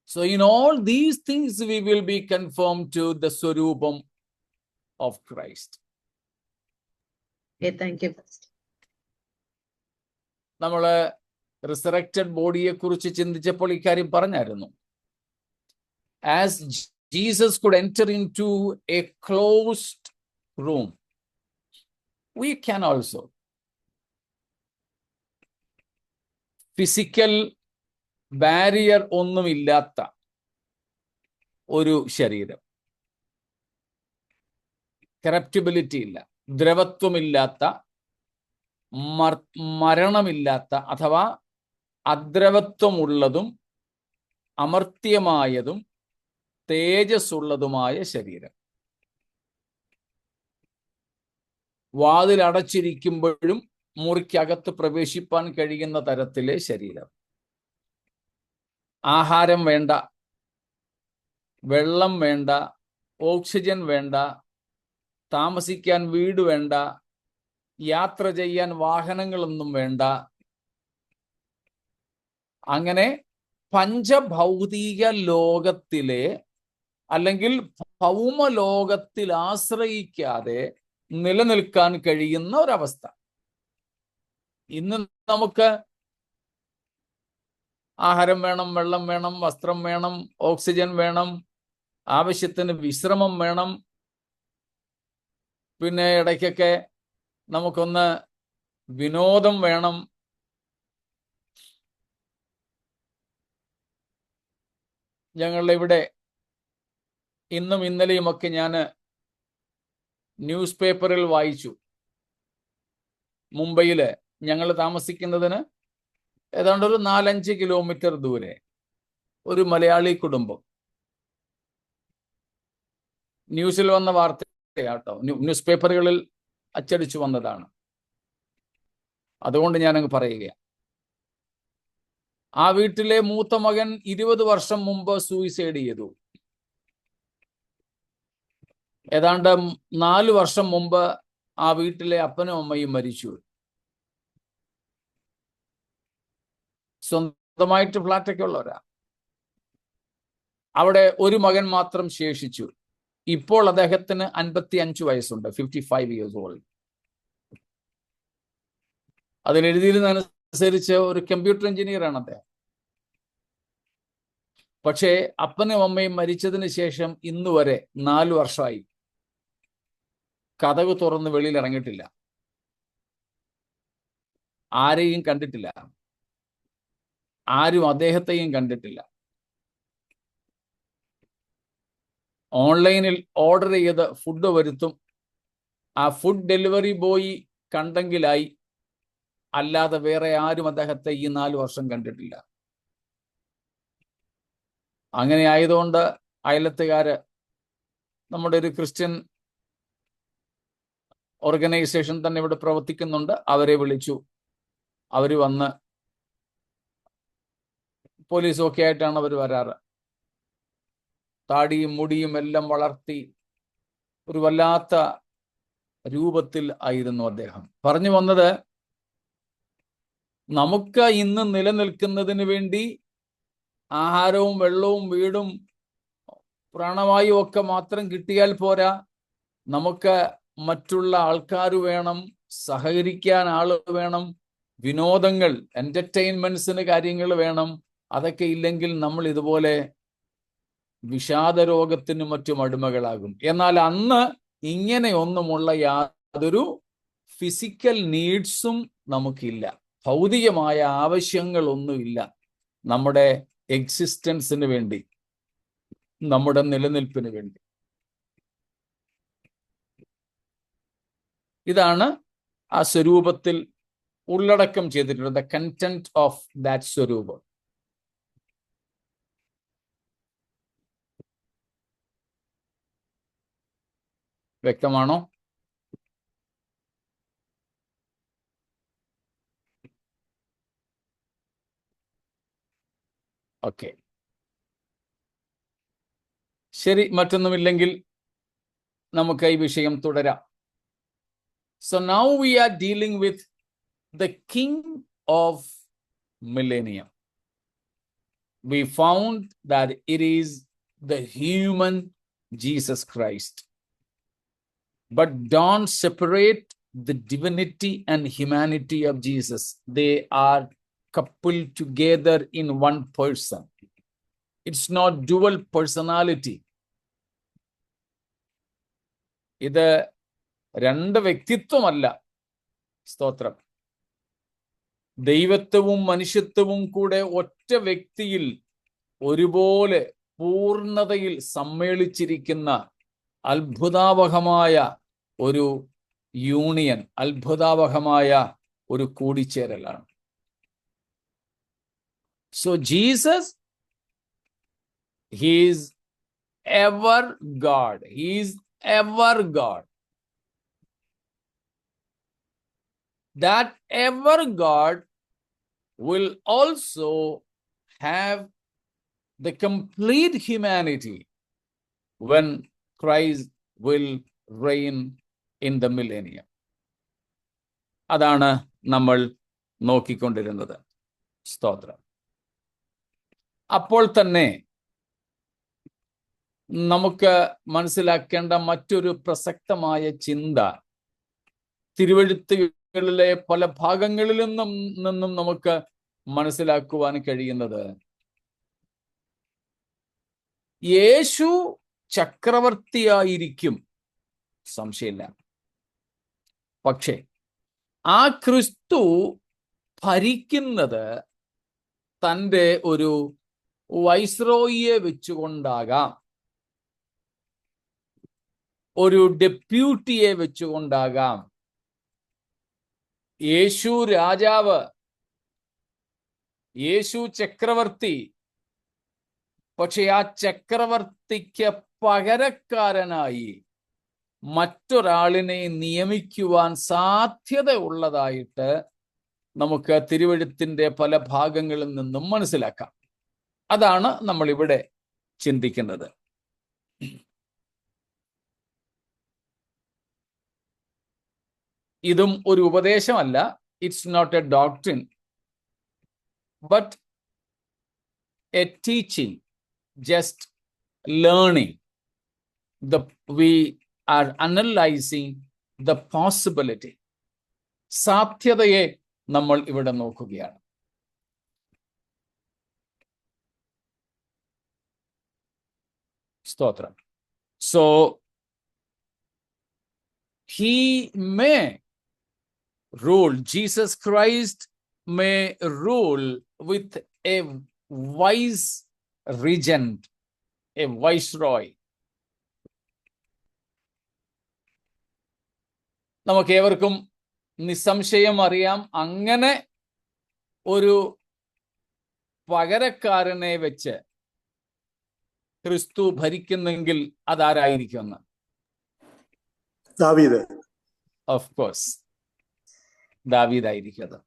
So in all these things, we will be conformed to the Swarupam of Christ. Okay, thank you, Pastor. നമ്മള് resurrected ബോഡിയെ കുറിച്ച് ചിന്തിച്ചപ്പോൾ ഇക്കാര്യം പറഞ്ഞായിരുന്നു. As Jesus could enter into a closed room, we can also. Physical barrier ഒന്നുമില്ലാത്ത ഒരു ശരീരം, കറപ്റ്റിബിലിറ്റി ഇല്ല, ദ്രവത്വമില്ലാത്ത, മരണമില്ലാത്ത അഥവാ അദ്രവത്വമുള്ളതും അമർത്യമായതും തേജസ്സുള്ളതുമായ ശരീരം. വാതിലടച്ചിരിക്കുമ്പോഴും മുറിക്കകത്ത് പ്രവേശിപ്പാൻ കഴിയുന്ന തരത്തിലെ ശരീരം. ആഹാരം വേണ്ട, വെള്ളം വേണ്ട, ഓക്സിജൻ വേണ്ട, താമസിക്കാൻ വീട് വേണ്ട, യാത്ര ചെയ്യാൻ വാഹനങ്ങളൊന്നും വേണ്ട. അങ്ങനെ പഞ്ചഭൗതിക ലോകത്തിലെ അല്ലെങ്കിൽ ഭൗമ ലോകത്തിൽ ആശ്രയിക്കാതെ നിലനിൽക്കാൻ കഴിയുന്ന ഒരവസ്ഥ. ഇന്ന് നമുക്ക് ആഹാരം വേണം, വെള്ളം വേണം, വസ്ത്രം വേണം, ഓക്സിജൻ വേണം, ആവശ്യത്തിന് വിശ്രമം വേണം. പിന്നെ ഇടയ്ക്കൊക്കെ നമുക്കൊന്ന് വിനോദം വേണം. ഞങ്ങളുടെ ഇവിടെ ഇന്നും ഇന്നലെയുമൊക്കെ ഞാൻ ന്യൂസ് പേപ്പറിൽ വായിച്ചു, മുംബൈയിൽ ഞങ്ങൾ താമസിക്കുന്നതിന് ഏതാണ്ട് ഒരു 4-5 കിലോമീറ്റർ ദൂരെ ഒരു മലയാളി കുടുംബം, ന്യൂസിൽ വന്ന വാർത്തയാട്ടോ, ന്യൂസ് പേപ്പറുകളിൽ അച്ചടിച്ചു വന്നതാണ്, അതുകൊണ്ട് ഞാനങ്ങ് പറയുകയാണ്. ആ വീട്ടിലെ മൂത്ത മകൻ 20 വർഷം മുമ്പ് സൂയിസൈഡ് ചെയ്തു. ഏതാണ്ട് 4 വർഷം മുമ്പ് ആ വീട്ടിലെ അപ്പനും അമ്മയും മരിച്ചു. സ്വന്തമായിട്ട് ഫ്ലാറ്റൊക്കെ ഉള്ളവരാ. അവിടെ ഒരു മകൻ മാത്രം ശേഷിച്ചു. ഇപ്പോൾ അദ്ദേഹത്തിന് 55 വയസ്സുണ്ട്, 55 years old. അതിലെഴുതിയിരുന്നതനുസരിച്ച് ഒരു കമ്പ്യൂട്ടർ എഞ്ചിനീയറാണ് അദ്ദേഹം. പക്ഷേ അപ്പനും അമ്മയും മരിച്ചതിന് ശേഷം ഇന്ന് വരെ 4 വർഷമായി കതക് തുറന്ന് വെളിയിൽ ഇറങ്ങിയിട്ടില്ല, ആരെയും കണ്ടിട്ടില്ല, ആരും അദ്ദേഹത്തെയും കണ്ടിട്ടില്ല. ഓൺലൈനിൽ ഓർഡർ ചെയ്ത് ഫുഡ് വരുത്തും, ആ ഫുഡ് ഡെലിവറി ബോയ് കണ്ടെങ്കിലായി, അല്ലാതെ വേറെ ആരും അദ്ദേഹത്തെ ഈ 4 വർഷം കണ്ടിട്ടില്ല. അങ്ങനെ ആയതുകൊണ്ട് അയലത്തുകാര്, നമ്മുടെ ഒരു ക്രിസ്ത്യൻ ഓർഗനൈസേഷൻ തന്നെ ഇവിടെ പ്രവർത്തിക്കുന്നുണ്ട്. അവരെ വിളിച്ചു. അവർ വന്ന്, പോലീസും ഒക്കെ ആയിട്ടാണ് അവർ വരാറ്. താടിയും മുടിയും എല്ലാം വളർത്തി ഒരു വല്ലാത്ത രൂപത്തിൽ ആയിരുന്നു അദ്ദേഹം. പറഞ്ഞു വന്നത്, നമുക്ക് ഇന്ന് നിലനിൽക്കുന്നതിന് വേണ്ടി ആഹാരവും വെള്ളവും വീടും പ്രാണവായുവും ഒക്കെ മാത്രം കിട്ടിയാൽ പോരാ, നമുക്ക് മറ്റുള്ള ആൾക്കാർ വേണം, സഹകരിക്കാൻ ആൾ വേണം, വിനോദങ്ങൾ, എന്റർടൈൻമെന്റ്സിന് കാര്യങ്ങൾ വേണം. അതൊക്കെ ഇല്ലെങ്കിൽ നമ്മൾ ഇതുപോലെ വിഷാദ രോഗത്തിനും മറ്റും അടിമകളാകും. എന്നാൽ അന്ന് ഇങ്ങനെയൊന്നുമുള്ള യാതൊരു ഫിസിക്കൽ നീഡ്സും നമുക്കില്ല. ഭൗതികമായ ആവശ്യങ്ങളൊന്നുമില്ല നമ്മുടെ എക്സിസ്റ്റൻസിന് വേണ്ടി, നമ്മുടെ നിലനിൽപ്പിന് വേണ്ടി. ഇതാണ് ആ സ്വരൂപത്തിൽ ഉള്ളടക്കം ചെയ്തിട്ടുള്ളത്, ദ കണ്ടന്റ് ഓഫ് ദാറ്റ് സ്വരൂപം. വ്യക്തമാണോ? ഓക്കെ, ശരി. മറ്റൊന്നുമില്ലെങ്കിൽ നമുക്ക് ഈ വിഷയം തുടരാം. So now we are dealing with the king of millennium. We found that it is the human Jesus Christ. But don't separate the divinity and humanity of Jesus. They are coupled together in one person. It's not dual personality. ഇത് രണ്ട് വ്യക്തിത്വമല്ല. സ്തോത്രം. ദൈവത്വവും മനുഷ്യത്വവും കൂടെ ഒറ്റ വ്യക്തിയിൽ ഒരുപോലെ പൂർണ്ണതയിൽ സമ്മേളിച്ചിരിക്കുന്ന അത്ഭുതാവഹമായ ഒരു യൂണിയൻ, അത്ഭുതാവഹമായ ഒരു കൂടിച്ചേരലാണ്. So Jesus, he is ever God. He is ever God. That ever God will also have the complete humanity when Christ will reign in the millennium. അതാണ് നമ്മൾ നോക്കിക്കൊണ്ടിരുന്നത്. സ്തോത്രം. അപ്പോൾ തന്നെ നമുക്ക് മനസ്സിലാക്കേണ്ട മറ്റൊരു പ്രസക്തമായ ചിന്ത, തിരുവെഴുത്തുകളിലെ പല ഭാഗങ്ങളിൽ നിന്നും നമുക്ക് മനസ്സിലാക്കുവാൻ കഴിയുന്നത്, യേശു ചക്രവർത്തിയായിരിക്കും, സംശയമില്ല. പക്ഷേ ആ ക്രിസ്തു ഭരിക്കുന്നത് തൻ്റെ ഒരു വൈസ്രോയിയെ വെച്ചുകൊണ്ടാകാം, ഒരു ഡെപ്യൂട്ടിയെ വെച്ചുകൊണ്ടാകാം. യേശു രാജാവ്, യേശു ചക്രവർത്തി. പക്ഷെ ആ ചക്രവർത്തിക്ക് പകരക്കാരനായി മറ്റൊരാളിനെ നിയമിക്കുവാൻ സാധ്യത ഉള്ളതായിട്ട് നമുക്ക് തിരുവെഴുത്തിന്റെ പല ഭാഗങ്ങളിൽ നിന്നും മനസ്സിലാക്കാം. അതാണ് നമ്മൾ ഇവിടെ ചിന്തിക്കുന്നത്. ഇതും ഒരു ഉപദേശമല്ല. It's not a doctrine, but a teaching, just learning. We are analyzing the possibility. സാധ്യതയെ നമ്മൾ ഇവിടെ നോക്കുകയാണ്. സ്തോത്രം. So he may rule, Jesus Christ may rule with a wise regent, a viceroy. നമുക്ക് ഏവർക്കും നിസ്സംശയം അറിയാം, അങ്ങനെ ഒരു പകരക്കാരനെ വെച്ച് ക്രിസ്തു ഭരിക്കുന്നെങ്കിൽ അതാരായിരിക്കുമെന്ന്. ദാവീദ്. ഓഫ് കോഴ്സ് ദാവീദായിരിക്കും അത്.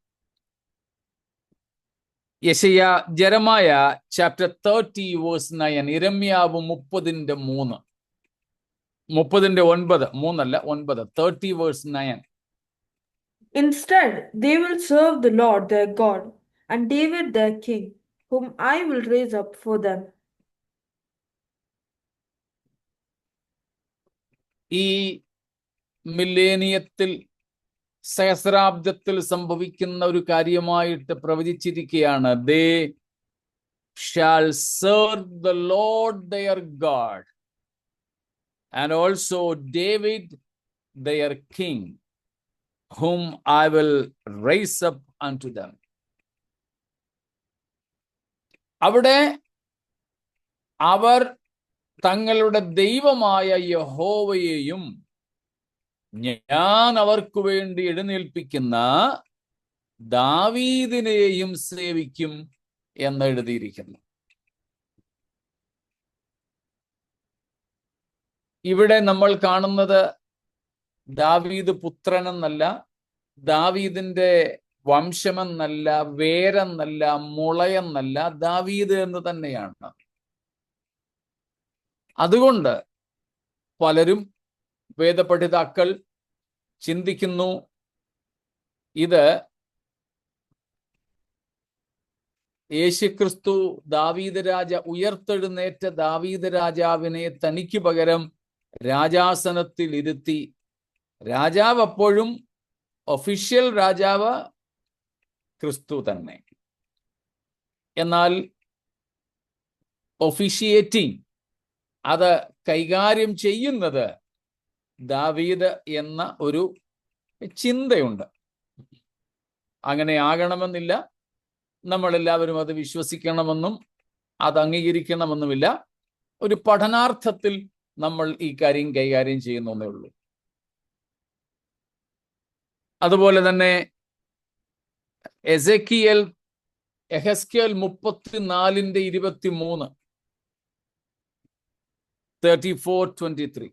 യെശയ്യ ജെറമായ ചാപ്റ്റർ 30 വേഴ്സ് 9, യിരെമ്യാവ് 30:3, 30:9, 3 അല്ല 9, 30 verse 9. Instead, they will serve the Lord their God and David their king, whom I will raise up for them. ഈ മില്ലേനിയത്തിൽ, സഹസ്രാബ്ദത്തിൽ സംഭവിക്കുന്ന ഒരു കാര്യമായിട്ട് പ്രവചിച്ചിരിക്കുകയാണ്. They shall serve the Lord their God and also David their king whom I will raise up unto them. അവിടെ അവർ തങ്ങളുടെ ദൈവമായ യഹോവയെയും ഞാൻ അവർക്ക് വേണ്ടി എഴുന്നേൽപ്പിക്കുന്ന ദാവീദിനെയും സേവിക്കും എന്ന് എഴുതിയിരിക്കുന്നു. ഇവിടെ നമ്മൾ കാണുന്നത് ദാവീദ് പുത്രനെന്നല്ല, ദാവീദിന്റെ വംശമെന്നല്ല, വേരെന്നല്ല, മുളയെന്നല്ല, ദാവീദ് എന്ന് തന്നെയാണ്. അതുകൊണ്ട് പലരും വേദപണ്ഡിതാക്കൾ ചിന്തിക്കുന്നു, ഇത് യേശുക്രിസ്തു ദാവീദ് ഉയർത്തെഴുന്നേറ്റ ദാവീദ് രാജാവിനെ തനിക്ക് പകരം രാജാസനത്തിൽ ഇരുത്തി, രാജാവ് അപ്പോഴും ഒഫീഷ്യൽ രാജാവ് ക്രിസ്തു തന്നെ, എന്നാൽ ഒഫീഷിയേറ്റിംഗ്, അത് കൈകാര്യം ചെയ്യുന്നത് ദാവീദ് എന്ന ഒരു ചിന്തയുണ്ട്. അങ്ങനെ ആകണമെന്നില്ല, നമ്മളെല്ലാവരും അത് വിശ്വസിക്കണമെന്നും അത് അംഗീകരിക്കണമെന്നുമില്ല. ഒരു പഠനാർത്ഥത്തിൽ നമ്മൾ ഈ കാര്യം കൈകാര്യം ചെയ്യുന്നേ ഉള്ളൂ. അതുപോലെ തന്നെ എഹെസ്കേൽ 34:23, 34:23.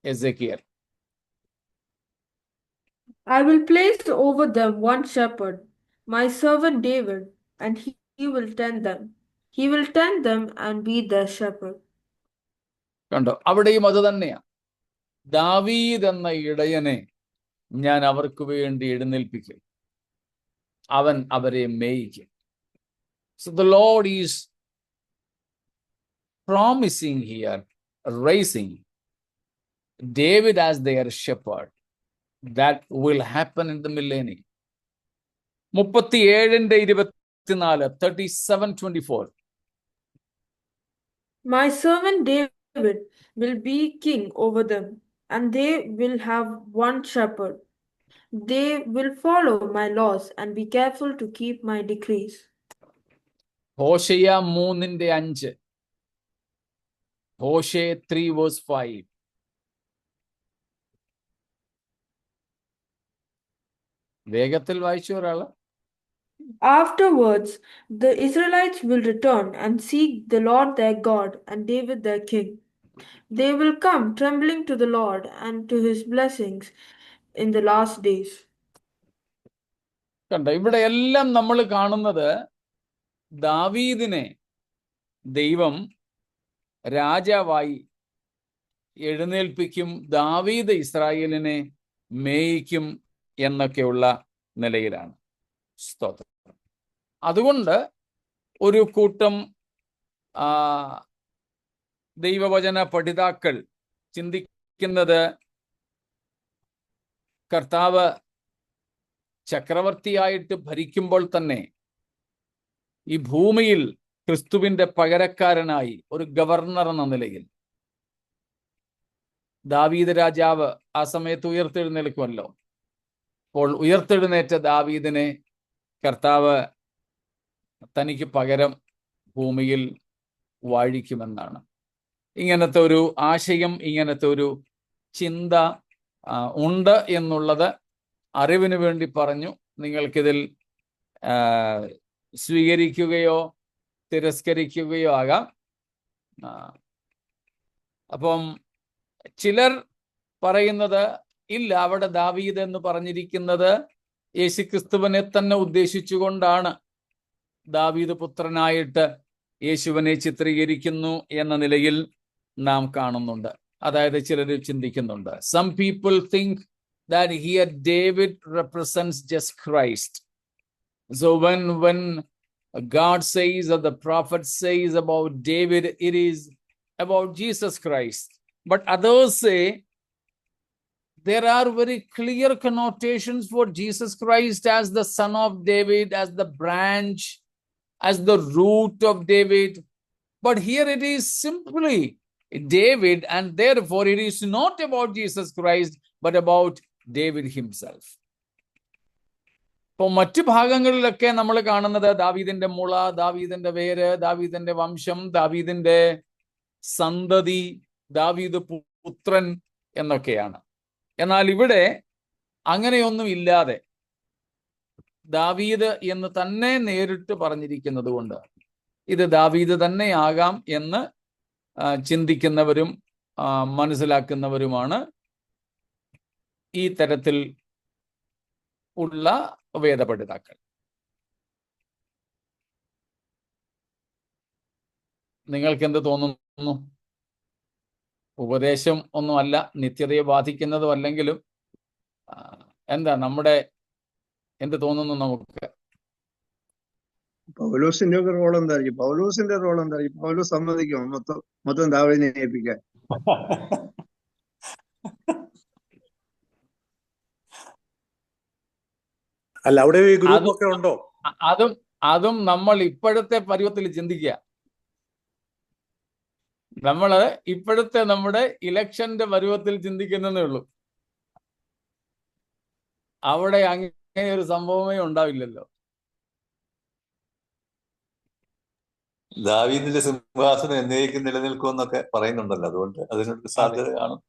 Ezekiel. I will place over them one shepherd, my servant David, and he will tend them. He will tend them and be their shepherd. കണ്ടോ, അവിടെയും അത് തന്നെയാണ്. ദാവീദ് എന്ന ഇടയനെ ഞാൻ അവർക്ക് വേണ്ടി എഴുന്നേൽപ്പിക്കും, അവൻ അവരെ മേയിക്കും. So the Lord is promising here, raising David as their shepherd. That will happen in the millennium. 37:24, 37:24. My servant David will be king over them, and they will have one shepherd. They will follow my laws and be careful to keep my decrees. Hosea 3:5, ഹോശേ 3 verse 5. വേഗത്തിൽ വായിച്ചു ഒരാള്. Afterwards, the Israelites will return and seek the Lord their God and David their king. They will come trembling to the Lord and to his blessings in the last days. കണ്ടോ, ഇവിടെ എല്ലാം നമ്മൾ കാണുന്നത് ദാവീദിനെ ദൈവം രാജാവായി എഴുന്നേൽപ്പിക്കും, ദാവീദ് ഇസ്രായേലിനെ മേയിക്കും എന്നൊക്കെയുള്ള നിലയിലാണ്. സ്തോത്രം. അതുകൊണ്ട് ഒരു കൂട്ടം ദൈവവചന പഠിതാക്കൾ ചിന്തിക്കുന്നത് കർത്താവ് ചക്രവർത്തിയായിട്ട് ഭരിക്കുമ്പോൾ തന്നെ ഈ ഭൂമിയിൽ ക്രിസ്തുവിന്റെ പകരക്കാരനായി ഒരു ഗവർണർ എന്ന നിലയിൽ ദാവീദ് രാജാവ് ആ സമയത്ത് ഉയർത്തെഴുന്നേൽക്കുമല്ലോ. അപ്പോൾ ഉയർത്തെഴുന്നേറ്റ ദാവീദിനെ കർത്താവ് തനിക്ക് പകരം ഭൂമിയിൽ വാഴിക്കുമെന്നാണ്. ഇങ്ങനത്തെ ഒരു ആശയം, ഇങ്ങനത്തെ ഒരു ചിന്ത ഉണ്ട് എന്നുള്ളത് അറിവിന് വേണ്ടി പറഞ്ഞു. നിങ്ങൾക്കിതിൽ സ്വീകരിക്കുകയോ തിരസ്കരിക്കുകയോ ആകാം. അപ്പം ചിലർ പറയുന്നത് ഇല്ല, അവിടെ ദാവീദ് എന്ന് പറഞ്ഞിരിക്കുന്നത് യേശുക്രിസ്തുവിനെ തന്നെ ഉദ്ദേശിച്ചുകൊണ്ടാണ്. ദാവീദ് പുത്രനായിട്ട് യേശുവിനെ ചിത്രീകരിക്കുന്നു എന്ന നിലയിൽ നാം കാണുന്നുണ്ട്. അതായത് ചിലർ ചിന്തിക്കുന്നുണ്ട്, some people think that here David represents just Christ. So when God says or the prophet says about David, it is about Jesus Christ. But others say there are very clear connotations for Jesus Christ as the son of David, as the branch, as the root of David. But here it is simply David, and therefore it is not about Jesus Christ, but about David himself. ഇപ്പോൾ മറ്റു ഭാഗങ്ങളിലൊക്കെ നമ്മൾ കാണുന്നത് ദാവീദിന്റെ മുള, ദാവീദിന്റെ വേര്, ദാവീദിന്റെ വംശം, ദാവീദിന്റെ സന്തതി, ദാവീദ് പുത്രൻ എന്നൊക്കെയാണ്. എന്നാൽ ഇവിടെ അങ്ങനെയൊന്നും ഇല്ലാതെ ദാവീദ് എന്ന് തന്നെ നേരിട്ട് പറഞ്ഞിരിക്കുന്നത് കൊണ്ട് ഇത് ദാവീദ് തന്നെയാകാം എന്ന് ചിന്തിക്കുന്നവരും മനസ്സിലാക്കുന്നവരുമാണ് ഈ തരത്തിൽ ഉള്ള വേദപണ്ഡിതാക്കൾ. നിങ്ങൾക്ക് എന്ത് തോന്നുന്നു? ഉപദേശം ഒന്നുമല്ല, നിത്യതയെ ബാധിക്കുന്നതും അല്ലെങ്കിലും എന്താ നമ്മുടെ എന്ത് തോന്നുന്നു നമുക്ക്? പൗലോസിന്റെ ഒക്കെ റോൾ എന്തായിരിക്കും? പൗലോസിന്റെ റോൾ എന്തായിരിക്കും? പൗലോസ് സമ്മതിക്കും മൊത്തം ദാവീദിനെ ഏൽപ്പിക്കാൻ? അല്ല, അവിടെ ഈ ഗ്രൂപ്പ് ഒക്കെ ഉണ്ടോ? അതും നമ്മൾ ഇപ്പോഴത്തെ പരുവത്തിൽ ചിന്തിക്കുക. നമ്മള് ഇപ്പോഴത്തെ നമ്മുടെ ഇലക്ഷന്റെ പരുവത്തിൽ ചിന്തിക്കുന്നതേ ഉള്ളൂ. അവിടെ അങ്ങനെ ഒരു സംഭവമേ ഉണ്ടാവില്ലല്ലോ. ദാവീദിന്റെ സിംഹാസനം എന്നേക്കും നിലനിൽക്കുമെന്നൊക്കെ പറയുന്നുണ്ടല്ലോ, അതുകൊണ്ട് അതിനൊരു സാധ്യത കാണും.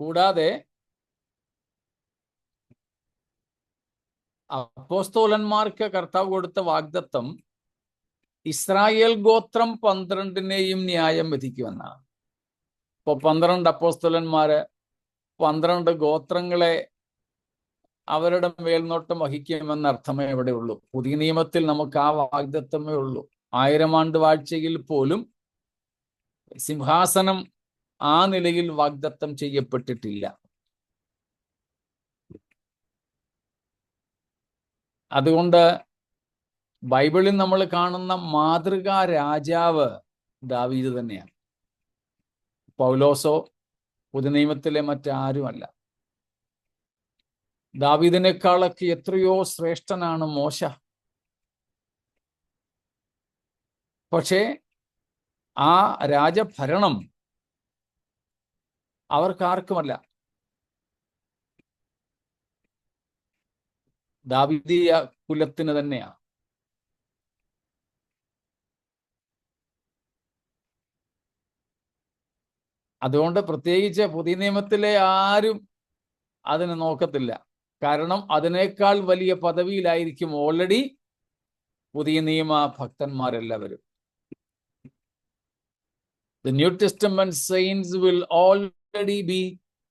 കൂടാതെ അപ്പോസ്തലന്മാർക്ക് കർത്താവ് കൊടുത്ത വാഗ്ദത്തം ഇസ്രായേൽ ഗോത്രം 12-നെയും ന്യായം വിധിക്കുമെന്നാണ്. ഇപ്പൊ 12 അപ്പോസ്തലന്മാര് 12 ഗോത്രങ്ങളെ അവരുടെ മേൽനോട്ടം വഹിക്കുമെന്ന അർത്ഥമേ ഇവിടെ ഉള്ളൂ. പുതിയ നിയമത്തിൽ നമുക്ക് ആ വാഗ്ദത്തമേ ഉള്ളൂ. 1000 ആണ്ട് വാഴ്ചയിൽ പോലും സിംഹാസനം ആ നിലയിൽ വാഗ്ദത്തം ചെയ്യപ്പെട്ടിട്ടില്ല. അതുകൊണ്ട് ബൈബിളിൽ നമ്മൾ കാണുന്ന മാതൃകാ രാജാവ് ദാവീദ് തന്നെയാണ്. പൗലോസോ പുതിയ നിയമത്തിലെ മറ്റാരുമല്ല. ദാവീദിനേക്കാളൊക്കെ എത്രയോ ശ്രേഷ്ഠനാണ് മോശ. പക്ഷേ ആ രാജഭരണം അവർക്കാർക്കുമല്ല. ദാവീദീയ കുലത്തിന് തന്നെയാണ്. അതുകൊണ്ട് പ്രത്യേകിച്ച് പുതിയ നിയമത്തിലെ ആരും അതിനെ നോക്കത്തില്ല. കാരണം അതിനേക്കാൾ വലിയ പദവിയിലായിരിക്കും ഓൾറെഡി പുതിയ നിയമ ഭക്തന്മാരെല്ലാവരും. The New Testament saints will already be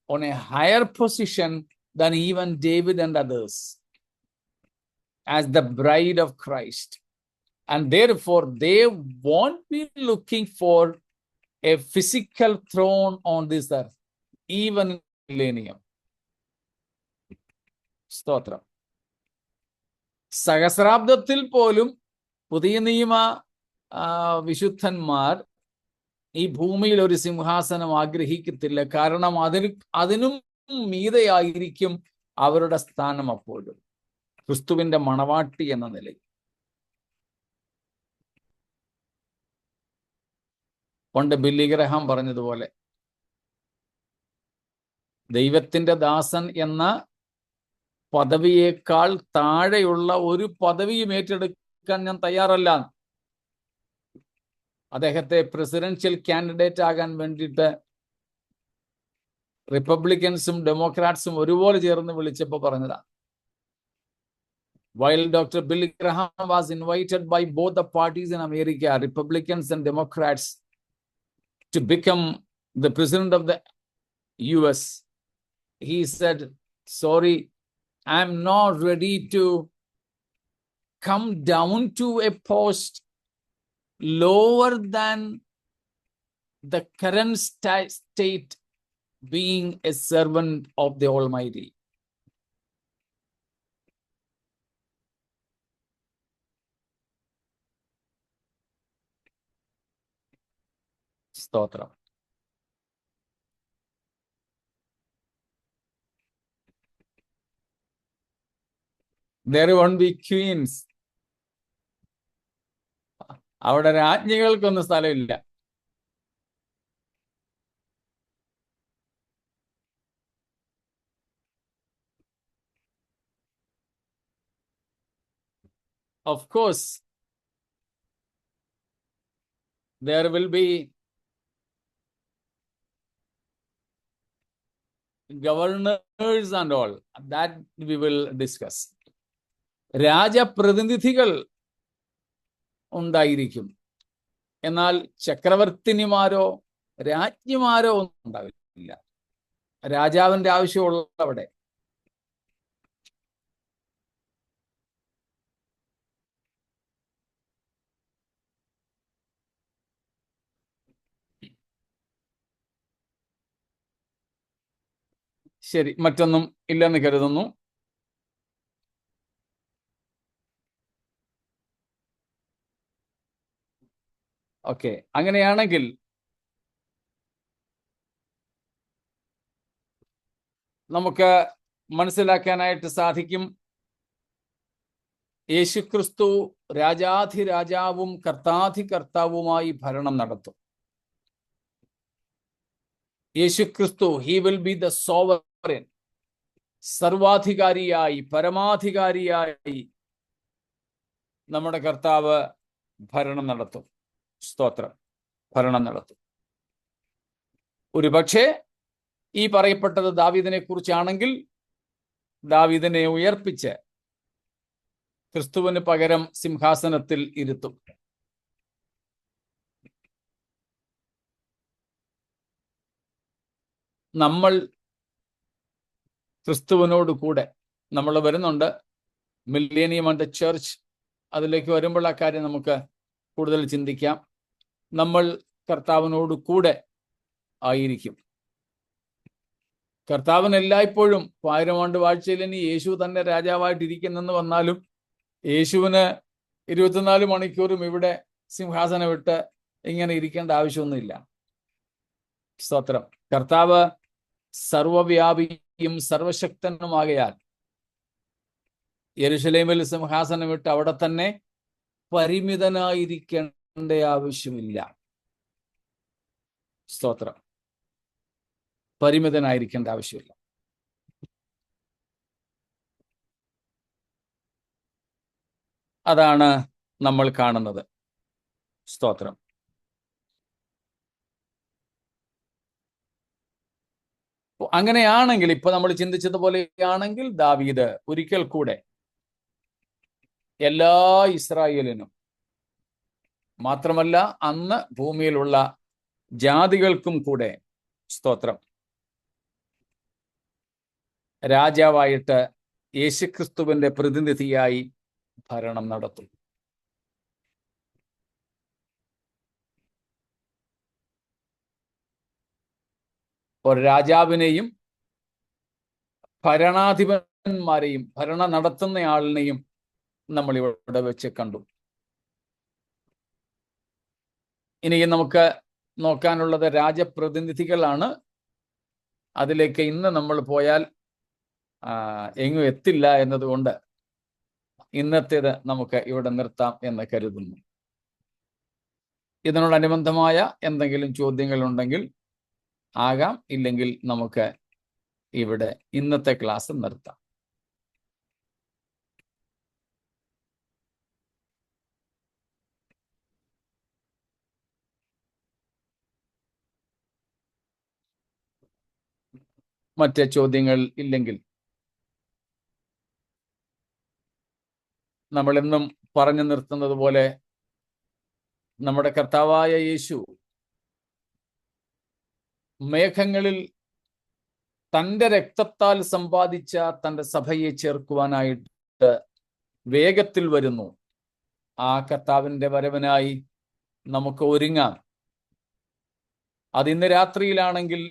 on a higher position than even David and others as the bride of Christ. And therefore, they won't be looking for a physical throne on this earth, even in millennium. സ്തോത്രം. സഹസ്രാബ്ദത്തിൽ പോലും പുതിയ നിയമ വിശുദ്ധന്മാർ ഈ ഭൂമിയിൽ ഒരു സിംഹാസനം ആഗ്രഹിക്കത്തില്ല. കാരണം അതിനും മീതെയായിരിക്കും അവരുടെ സ്ഥാനം അപ്പോഴും ക്രിസ്തുവിന്റെ മണവാട്ടി എന്ന നിലയിൽ. പണ്ട് ബില്ലി ഗ്രഹാം പറഞ്ഞതുപോലെ ദൈവത്തിന്റെ ദാസൻ എന്ന പദവിയേക്കാൾ താഴെയുള്ള ഒരു പദവിയും ഏറ്റെടുക്കാൻ ഞാൻ തയ്യാറല്ല. അദ്ദേഹത്തെ പ്രസിഡൻഷ്യൽ കാൻഡിഡേറ്റ് ആകാൻ വേണ്ടിയിട്ട് റിപ്പബ്ലിക്കൻസും ഡെമോക്രാറ്റ്സും ഒരുപോലെ ചേർന്ന് വിളിച്ചപ്പോൾ പറഞ്ഞതാ. While Dr. Billy Graham was invited by both the parties in America, Republicans and Democrats, to become the president of the US, he said, sorry, I'm not ready to come down to a post lower than the current state, being a servant of the Almighty. സ്തോത്രം. There won't be queens. അവിടെ രാജ്ഞികൾക്കൊന്നും സ്ഥലമില്ല. Of course, there will be governors and all. That we will discuss. രാജപ്രതിനിധികൾ ഉണ്ടായിരിക്കും. എന്നാൽ ചക്രവർത്തിനിമാരോ രാജ്ഞിമാരോ ഒന്നും ഉണ്ടാവില്ല. രാജാവിന്റെ ആവശ്യമുള്ള അവിടെ. ശരി, മറ്റൊന്നും ഇല്ലെന്ന് കരുതുന്നു. ഓക്കെ, അങ്ങനെയാണെങ്കിൽ നമുക്ക് മനസ്സിലാക്കാനായിട്ട് സാധിക്കും, യേശുക്രിസ്തു രാജാധിരാജാവും കർത്താധികർത്താവുമായി ഭരണം നടത്തും. Yeshukristu, he will be the sovereign, സർവാധികാരിയായി പരമാധികാരിയായി നമ്മുടെ കർത്താവ് ഭരണം നടത്തും. സ്തോത്രം, ഭരണം നടത്തും. ഒരുപക്ഷെ ഈ പറയപ്പെട്ടത് ദാവീദിനെ കുറിച്ചാണെങ്കിൽ ദാവീദിനെ ഉയർപ്പിച്ച് ക്രിസ്തുവിന് പകരം സിംഹാസനത്തിൽ ഇരുത്തും. നമ്മൾ ക്രിസ്തുവിനോട് കൂടെ നമ്മൾ വരുന്നുണ്ട്. മില്ലേനിയം ആൻഡ് ദ ചർച്ച്, അതിലേക്ക് വരുമ്പോൾ ആ കാര്യം നമുക്ക് കൂടുതൽ ചിന്തിക്കാം. നമ്മൾ കർത്താവിനോട് കൂടെ ആയിരിക്കും. കർത്താവിന് എല്ലായ്പ്പോഴും 1000 ആണ്ട് വാഴ്ചയിൽ ഇനി യേശു തന്നെ രാജാവായിട്ടിരിക്കുന്നെന്ന് വന്നാലും യേശുവിന് 24 മണിക്കൂറും ഇവിടെ സിംഹാസനം വിട്ട് ഇങ്ങനെ ഇരിക്കേണ്ട ആവശ്യമൊന്നുമില്ല. സ്തോത്രം. കർത്താവ് സർവവ്യാപിയും സർവശക്തനുമാകയാൽ യെരുശലേമിൽ സിംഹാസനം വിട്ട് അവിടെ തന്നെ പരിമിതനായിരിക്കേണ്ട ആവശ്യമില്ല. സ്തോത്രം. പരിമിതനായിരിക്കേണ്ട ആവശ്യമില്ല. അതാണ് നമ്മൾ കാണുന്നത്. സ്തോത്രം. അങ്ങനെയാണെങ്കിൽ, ഇപ്പൊ നമ്മൾ ചിന്തിച്ചതുപോലെയാണെങ്കിൽ, ദാവീദ് ഒരിക്കൽ കൂടെ എല്ലാ ഇസ്രായേലിനും മാത്രമല്ല അന്ന് ഭൂമിയിലുള്ള ജാതികൾക്കും കൂടെ, സ്തോത്രം, രാജാവായിട്ട് യേശുക്രിസ്തുവിന്റെ പ്രതിനിധിയായി ഭരണം നടത്തും. ഒരു രാജാവിനെയും ഭരണാധിപന്മാരെയും ഭരണം നടത്തുന്നയാളിനെയും നമ്മൾ ഇവിടെ വെച്ച് കണ്ടു. ഇനി നമുക്ക് നോക്കാനുള്ളത് രാജപ്രതിനിധികളാണ്. അതിലേക്ക് ഇന്ന് നമ്മൾ പോയാൽ എങ്ങും എത്തില്ല എന്നതുകൊണ്ട് ഇന്നത്തേത് നമുക്ക് ഇവിടെ നിർത്താം എന്ന് കരുതുന്നു. ഇതിനോടനുബന്ധമായ എന്തെങ്കിലും ചോദ്യങ്ങൾ ഉണ്ടെങ്കിൽ ആകാം, ഇല്ലെങ്കിൽ നമുക്ക് ഇവിടെ ഇന്നത്തെ ക്ലാസ് നിർത്താം. മറ്റ് ചോദ്യങ്ങൾ ഇല്ലെങ്കിൽ നമ്മളെന്നും പറഞ്ഞു നിർത്തുന്നത് പോലെ നമ്മുടെ കർത്താവായ യേശു മേഘങ്ങളിൽ തൻ്റെ രക്തത്താൽ സമ്പാദിച്ച തൻ്റെ സഭയെ ചേർക്കുവാനായിട്ട് വേഗത്തിൽ വരുന്നു. ആ കർത്താവിൻ്റെ വരവിനായി നമുക്ക് ഒരുങ്ങാം. അതിന്ന് രാത്രിയിലാണെങ്കിൽ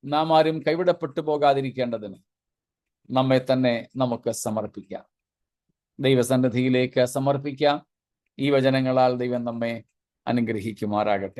നാം ആരും കൈവിടപ്പെട്ടു പോകാതിരിക്കേണ്ടതിന് നമ്മെ തന്നെ നമുക്ക് സമർപ്പിക്കാം, ദൈവസന്നിധിയിലേക്ക് സമർപ്പിക്കാം. ഈ വചനങ്ങളാൽ ദൈവം നമ്മെ അനുഗ്രഹിക്കുമാറാകട്ടെ.